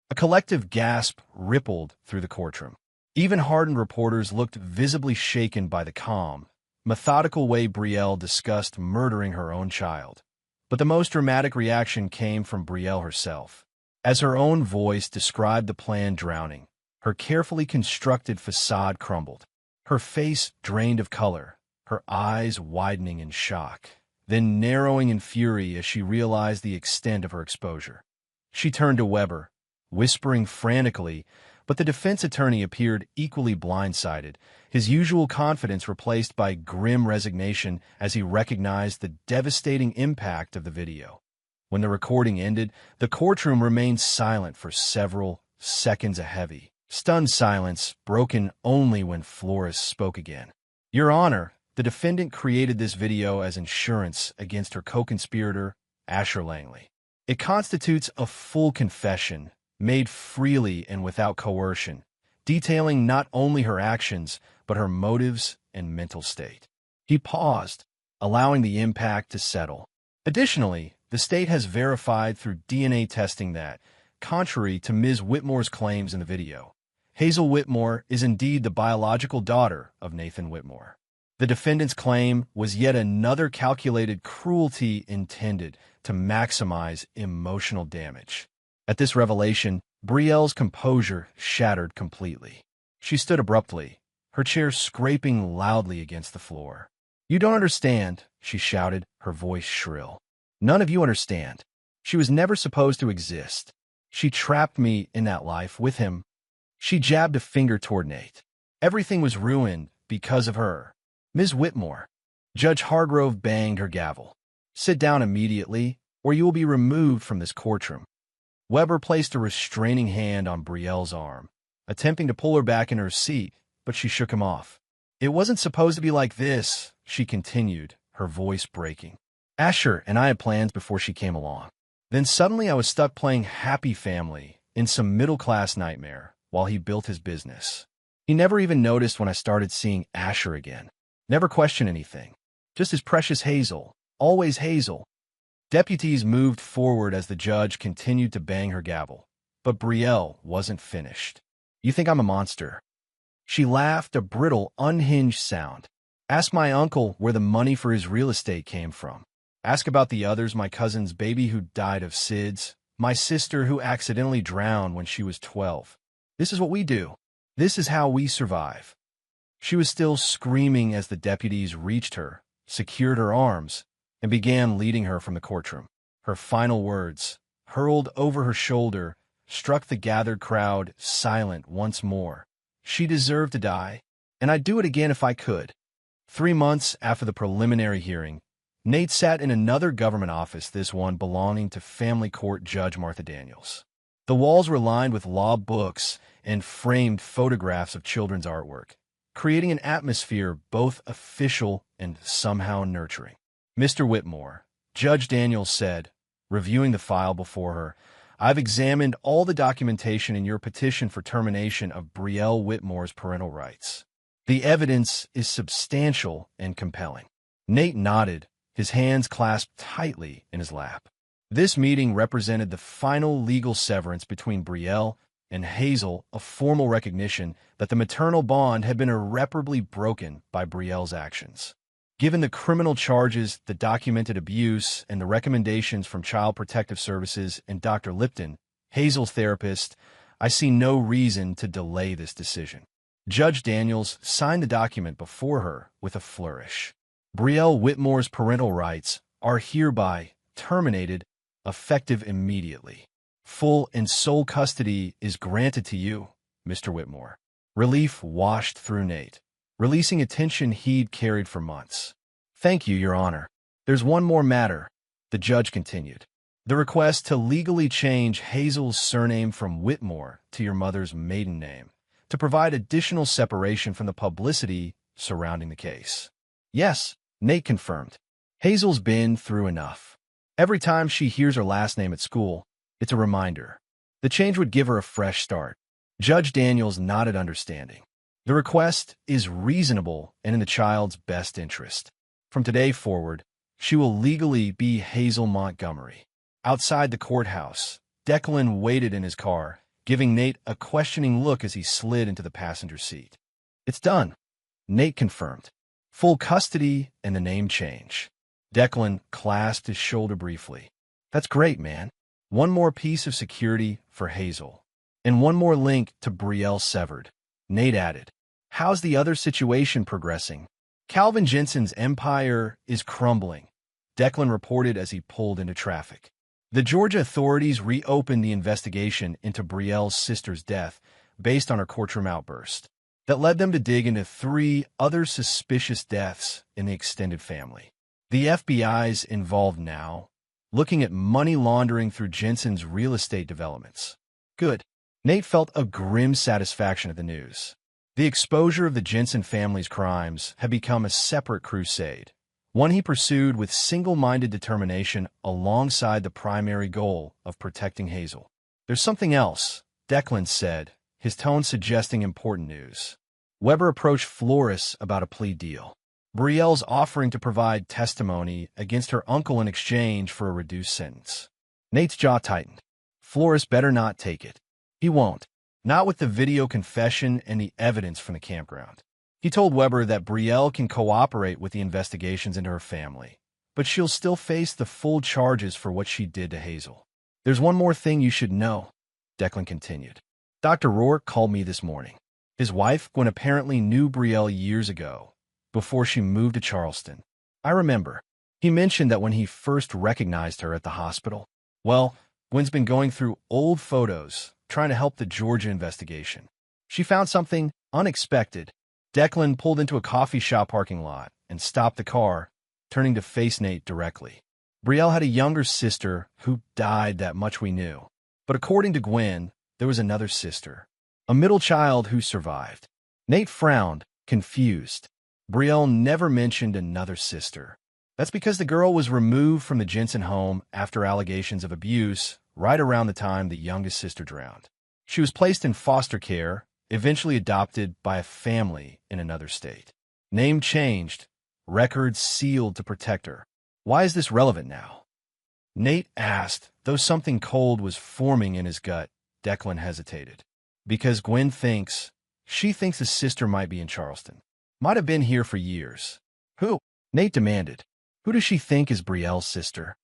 A collective gasp rippled through the courtroom. Even hardened reporters looked visibly shaken by the calm, methodical way Betrayal discussed murdering her own child. But the most dramatic reaction came from Betrayal herself. As her own voice described the plan drowning, her carefully constructed facade crumbled. Her face drained of color, her eyes widening in shock, then narrowing in fury as she realized the extent of her exposure. She turned to Weber, whispering frantically, but the defense attorney appeared equally blindsided, his usual confidence replaced by grim resignation as he recognized the devastating impact of the video. When the recording ended, the courtroom remained silent for several seconds, a heavy, stunned silence broken only when Flores spoke again. "Your Honor, the defendant created this video as insurance against her co-conspirator, Asher Langley. It constitutes a full confession, made freely and without coercion, detailing not only her actions, but her motives and mental state." He paused, allowing the impact to settle. Additionally, the state has verified through DNA testing that, contrary to Ms. Whitmore's claims in the video, Hazel Whitmore is indeed the biological daughter of Nathan Whitmore. The defendant's claim was yet another calculated cruelty intended to maximize emotional damage. At this revelation, Brielle's composure shattered completely. She stood abruptly, her chair scraping loudly against the floor. "You don't understand," she shouted, her voice shrill. "None of you understand. She was never supposed to exist. She trapped me in that life with him." She jabbed a finger toward Nate. "Everything was ruined because of her. Ms. Whitmore." Judge Hargrove banged her gavel. "Sit down immediately, or you will be removed from this courtroom." Weber placed a restraining hand on Brielle's arm, attempting to pull her back in her seat, but she shook him off. "It wasn't supposed to be like this," she continued, her voice breaking. "Asher and I had plans before she came along. Then suddenly I was stuck playing happy family in some middle-class nightmare while he built his business. He never even noticed when I started seeing Asher again. Never questioned anything. Just his precious Hazel. Always Hazel." Deputies moved forward as the judge continued to bang her gavel. But Betrayal wasn't finished. "You think I'm a monster?" She laughed, a brittle, unhinged sound. "Ask my uncle where the money for his real estate came from. Ask about the others, my cousin's baby who died of SIDS, my sister who accidentally drowned when she was 12. This is what we do. This is how we survive." She was still screaming as the deputies reached her, secured her arms, and began leading her from the courtroom. Her final words, hurled over her shoulder, struck the gathered crowd silent once more. "She deserved to die, and I'd do it again if I could." 3 months after the preliminary hearing, Nate sat in another government office, this one belonging to family court Judge Martha Daniels. The walls were lined with law books and framed photographs of children's artwork, creating an atmosphere both official and somehow nurturing. Mr. Whitmore, Judge Daniels said, reviewing the file before her, I've examined all the documentation in your petition for termination of Brielle Whitmore's parental rights. The evidence is substantial and compelling. Nate nodded, his hands clasped tightly in his lap. This meeting represented the final legal severance between Brielle and Hazel, a formal recognition that the maternal bond had been irreparably broken by Brielle's actions. Given the criminal charges, the documented abuse, and the recommendations from Child Protective Services and Dr. Lipton, Hazel's therapist, I see no reason to delay this decision. Judge Daniels signed the document before her with a flourish. Brielle Whitmore's parental rights are hereby terminated, effective immediately. Full and sole custody is granted to you, Mr. Whitmore. Relief washed through Nate, releasing a tension he'd carried for months. Thank you, Your Honor. There's one more matter, the judge continued. The request to legally change Hazel's surname from Whitmore to your mother's maiden name, to provide additional separation from the publicity surrounding the case. Yes, Nate confirmed. Hazel's been through enough. Every time she hears her last name at school, it's a reminder. The change would give her a fresh start. Judge Daniels nodded understanding. The request is reasonable and in the child's best interest. From today forward, she will legally be Hazel Montgomery. Outside the courthouse, Declan waited in his car, giving Nate a questioning look as he slid into the passenger seat. It's done, Nate confirmed. Full custody and the name change. Declan clasped his shoulder briefly. That's great, man. One more piece of security for Hazel. And one more link to Brielle severed. Nate added, how's the other situation progressing? Calvin Jensen's empire is crumbling, Declan reported as he pulled into traffic. The Georgia authorities reopened the investigation into Brielle's sister's death based on her courtroom outburst that led them to dig into 3 other suspicious deaths in the extended family. The FBI's involved now, looking at money laundering through Jensen's real estate developments. Good. Nate felt a grim satisfaction at the news. The exposure of the Jensen family's crimes had become a separate crusade, one he pursued with single-minded determination alongside the primary goal of protecting Hazel. There's something else, Declan said, his tone suggesting important news. Weber approached Flores about a plea deal. Brielle's offering to provide testimony against her uncle in exchange for a reduced sentence. Nate's jaw tightened. Flores better not take it. He won't. Not with the video confession and the evidence from the campground. He told Weber that Brielle can cooperate with the investigations into her family, but she'll still face the full charges for what she did to Hazel. There's one more thing you should know, Declan continued. Dr. Rourke called me this morning. His wife, Gwen, apparently knew Brielle years ago, before she moved to Charleston. I remember. He mentioned that when he first recognized her at the hospital. Well, Gwen's been going through old photos, trying to help the Georgia investigation. She found something unexpected. Declan pulled into a coffee shop parking lot and stopped the car, turning to face Nate directly. Brielle had a younger sister who died, that much we knew. But according to Gwen, there was another sister, a middle child who survived. Nate frowned, confused. Brielle never mentioned another sister. That's because the girl was removed from the Jensen home after allegations of abuse right around the time the youngest sister drowned. She was placed in foster care, eventually adopted by a family in another state. Name changed, records sealed to protect her. Why is this relevant now? Nate asked, though something cold was forming in his gut. Declan hesitated. Because Gwen thinks, she thinks the sister might be in Charleston. Might have been here for years. Who? Nate demanded. Who does she think is Brielle's sister?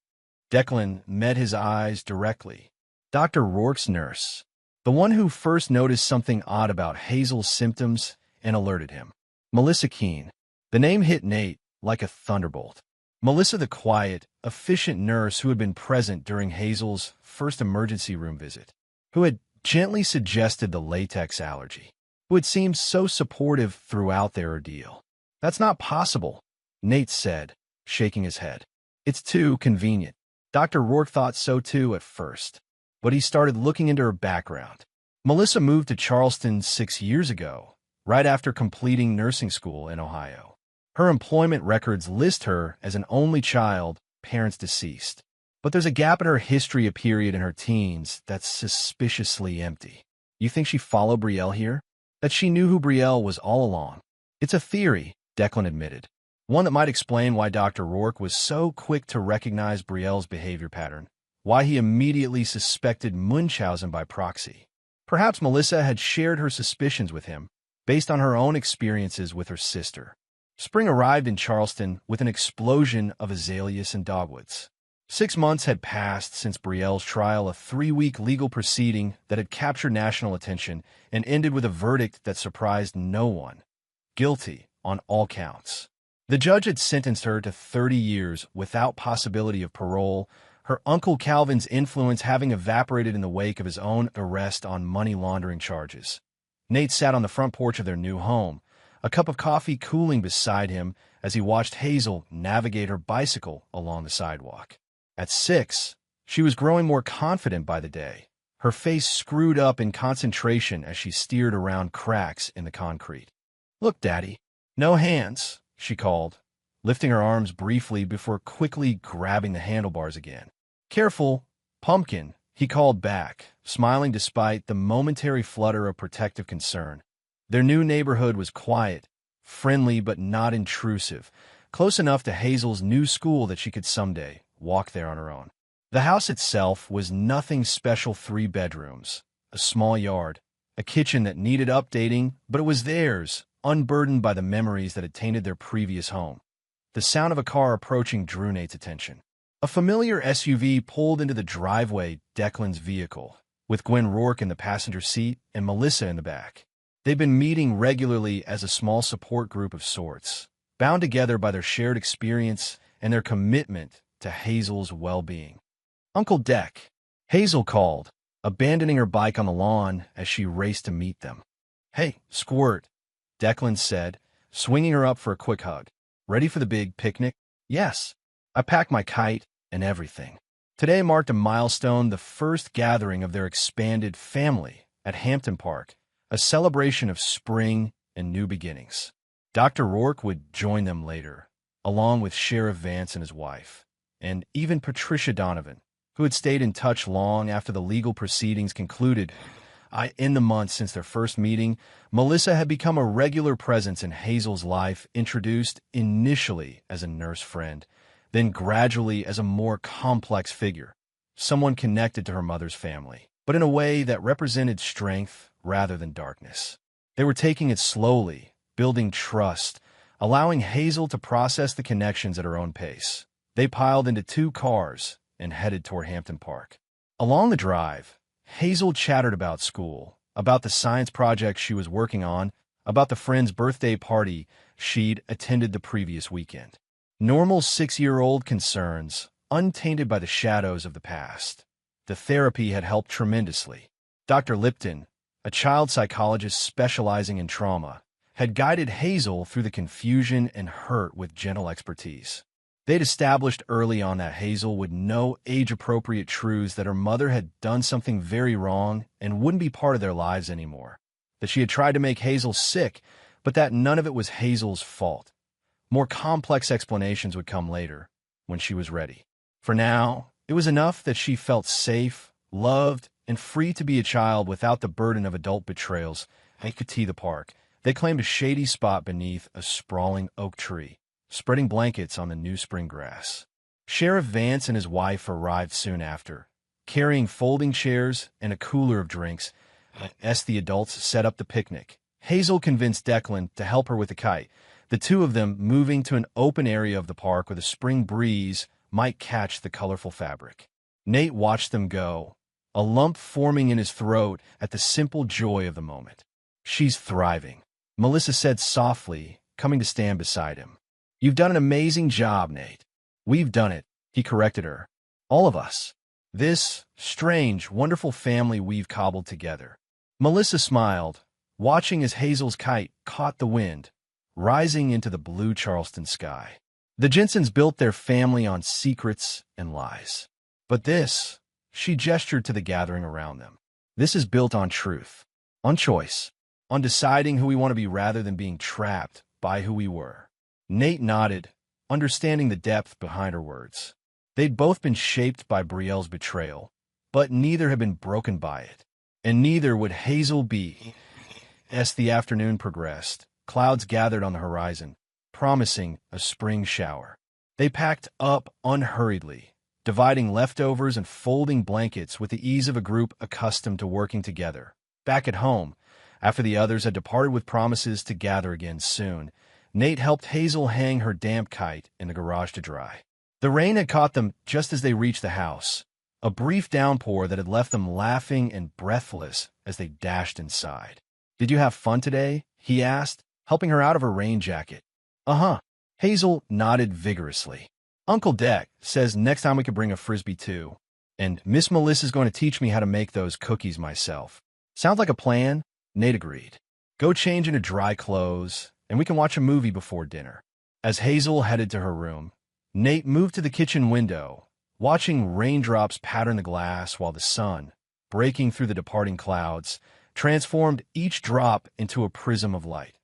Declan met his eyes directly. Dr. Rourke's nurse. The one who first noticed something odd about Hazel's symptoms and alerted him. Melissa Keene. The name hit Nate like a thunderbolt. Melissa, the quiet, efficient nurse who had been present during Hazel's first emergency room visit, who had gently suggested the latex allergy, who had seemed so supportive throughout their ordeal. That's not possible, Nate said, shaking his head. It's too convenient. Dr. Rourke thought so too at first. but he started looking into her background. Melissa moved to Charleston 6 years ago, right after completing nursing school in Ohio. Her employment records list her as an only child, parents deceased. But there's a gap in her history, a period in her teens that's suspiciously empty. You think she followed Brielle here? That she knew who Brielle was all along? It's a theory, Declan admitted. One that might explain why Dr. Rourke was so quick to recognize Brielle's behavior pattern, why he immediately suspected Munchausen by proxy. Perhaps Melissa had shared her suspicions with him, based on her own experiences with her sister. Spring arrived in Charleston with an explosion of azaleas and dogwoods. 6 months had passed since Brielle's trial, a 3-week legal proceeding that had captured national attention and ended with a verdict that surprised no one. Guilty on all counts. The judge had sentenced her to 30 years without possibility of parole, her uncle Calvin's influence having evaporated in the wake of his own arrest on money laundering charges. Nate sat on the front porch of their new home, a cup of coffee cooling beside him as he watched Hazel navigate her bicycle along the sidewalk. At 6, she was growing more confident by the day, her face screwed up in concentration as she steered around cracks in the concrete. "Look, Daddy, no hands," she called, lifting her arms briefly before quickly grabbing the handlebars again. "Careful, Pumpkin," he called back, smiling despite the momentary flutter of protective concern. Their new neighborhood was quiet, friendly but not intrusive, close enough to Hazel's new school that she could someday walk there on her own. The house itself was nothing special: 3 bedrooms, a small yard, a kitchen that needed updating, but it was theirs, unburdened by the memories that had tainted their previous home. The sound of a car approaching drew Nate's attention. A familiar SUV pulled into the driveway, Declan's vehicle, with Gwen Rourke in the passenger seat and Melissa in the back. They'd been meeting regularly as a small support group of sorts, bound together by their shared experience and their commitment to Hazel's well-being. "Uncle Deck," Hazel called, abandoning her bike on the lawn as she raced to meet them. "Hey, Squirt," Declan said, swinging her up for a quick hug. "Ready for the big picnic?" "Yes. I packed my kite and everything." Today marked a milestone, the first gathering of their expanded family at Hampton Park, a celebration of spring and new beginnings. Dr. Rourke would join them later, along with Sheriff Vance and his wife, and even Patricia Donovan, who had stayed in touch long after the legal proceedings concluded. In the months since their first meeting, Melissa had become a regular presence in Hazel's life, introduced initially as a nurse friend, then gradually as a more complex figure, someone connected to her mother's family, but in a way that represented strength rather than darkness. They were taking it slowly, building trust, allowing Hazel to process the connections at her own pace. They piled into 2 cars and headed toward Hampton Park. Along the drive, Hazel chattered about school, about the science project she was working on, about the friend's birthday party she'd attended the previous weekend. Normal 6-year-old concerns, untainted by the shadows of the past. The therapy had helped tremendously. Dr. Lipton, a child psychologist specializing in trauma, had guided Hazel through the confusion and hurt with gentle expertise. They'd established early on that Hazel would know age-appropriate truths, that her mother had done something very wrong and wouldn't be part of their lives anymore, that she had tried to make Hazel sick, but that none of it was Hazel's fault. More complex explanations would come later, when she was ready. For now, it was enough that she felt safe, loved, and free to be a child without the burden of adult betrayals. They could tee the park. They claimed a shady spot beneath a sprawling oak tree, spreading blankets on the new spring grass. Sheriff Vance and his wife arrived soon after, carrying folding chairs and a cooler of drinks. As the adults set up the picnic, Hazel convinced Declan to help her with the kite, the 2 of them moving to an open area of the park where the spring breeze might catch the colorful fabric. Nate watched them go, a lump forming in his throat at the simple joy of the moment. "She's thriving," Melissa said softly, coming to stand beside him. "You've done an amazing job, Nate." "We've done it," he corrected her. "All of us. This strange, wonderful family we've cobbled together." Melissa smiled, watching as Hazel's kite caught the wind, rising into the blue Charleston sky. The Jensens built their family on secrets and lies. But this She gestured to the gathering around them. This is built on truth, on choice, on deciding who we want to be rather than being trapped by who we were. Nate nodded, understanding the depth behind her words. They'd both been shaped by Brielle's betrayal, but neither had been broken by it. And neither would Hazel be. As the afternoon progressed, clouds gathered on the horizon, promising a spring shower. They packed up unhurriedly, dividing leftovers and folding blankets with the ease of a group accustomed to working together. Back at home, after the others had departed with promises to gather again soon, Nate helped Hazel hang her damp kite in the garage to dry. The rain had caught them just as they reached the house, a brief downpour that had left them laughing and breathless as they dashed inside. "Did you have fun today?" he asked, helping her out of her rain jacket. "Uh-huh." Hazel nodded vigorously. "Uncle Deck says next time we could bring a Frisbee too. And Miss Melissa's going to teach me how to make those cookies myself." "Sounds like a plan," Nate agreed. "Go change into dry clothes, and we can watch a movie before dinner." As Hazel headed to her room, Nate moved to the kitchen window, watching raindrops pattern the glass while the sun, breaking through the departing clouds, transformed each drop into a prism of light.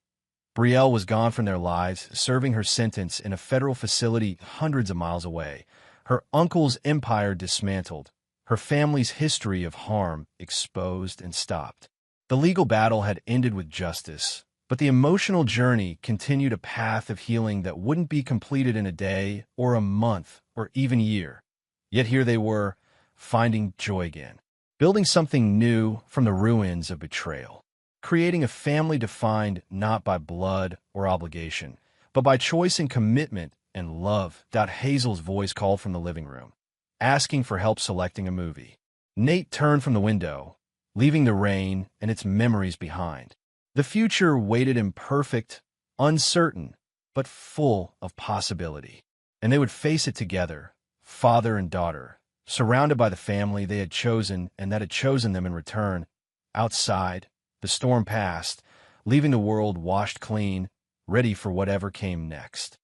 Brielle was gone from their lives, serving her sentence in a federal facility hundreds of miles away, her uncle's empire dismantled, her family's history of harm exposed and stopped. The legal battle had ended with justice, but the emotional journey continued a path of healing that wouldn't be completed in a day or a month or even year. Yet here they were, finding joy again, building something new from the ruins of betrayal, creating a family defined not by blood or obligation, but by choice and commitment and love. Hazel's voice called from the living room, asking for help selecting a movie. Nate turned from the window, leaving the rain and its memories behind. The future waited imperfect, uncertain, but full of possibility. And they would face it together, father and daughter, surrounded by the family they had chosen and that had chosen them in return. Outside, the storm passed, leaving the world washed clean, ready for whatever came next.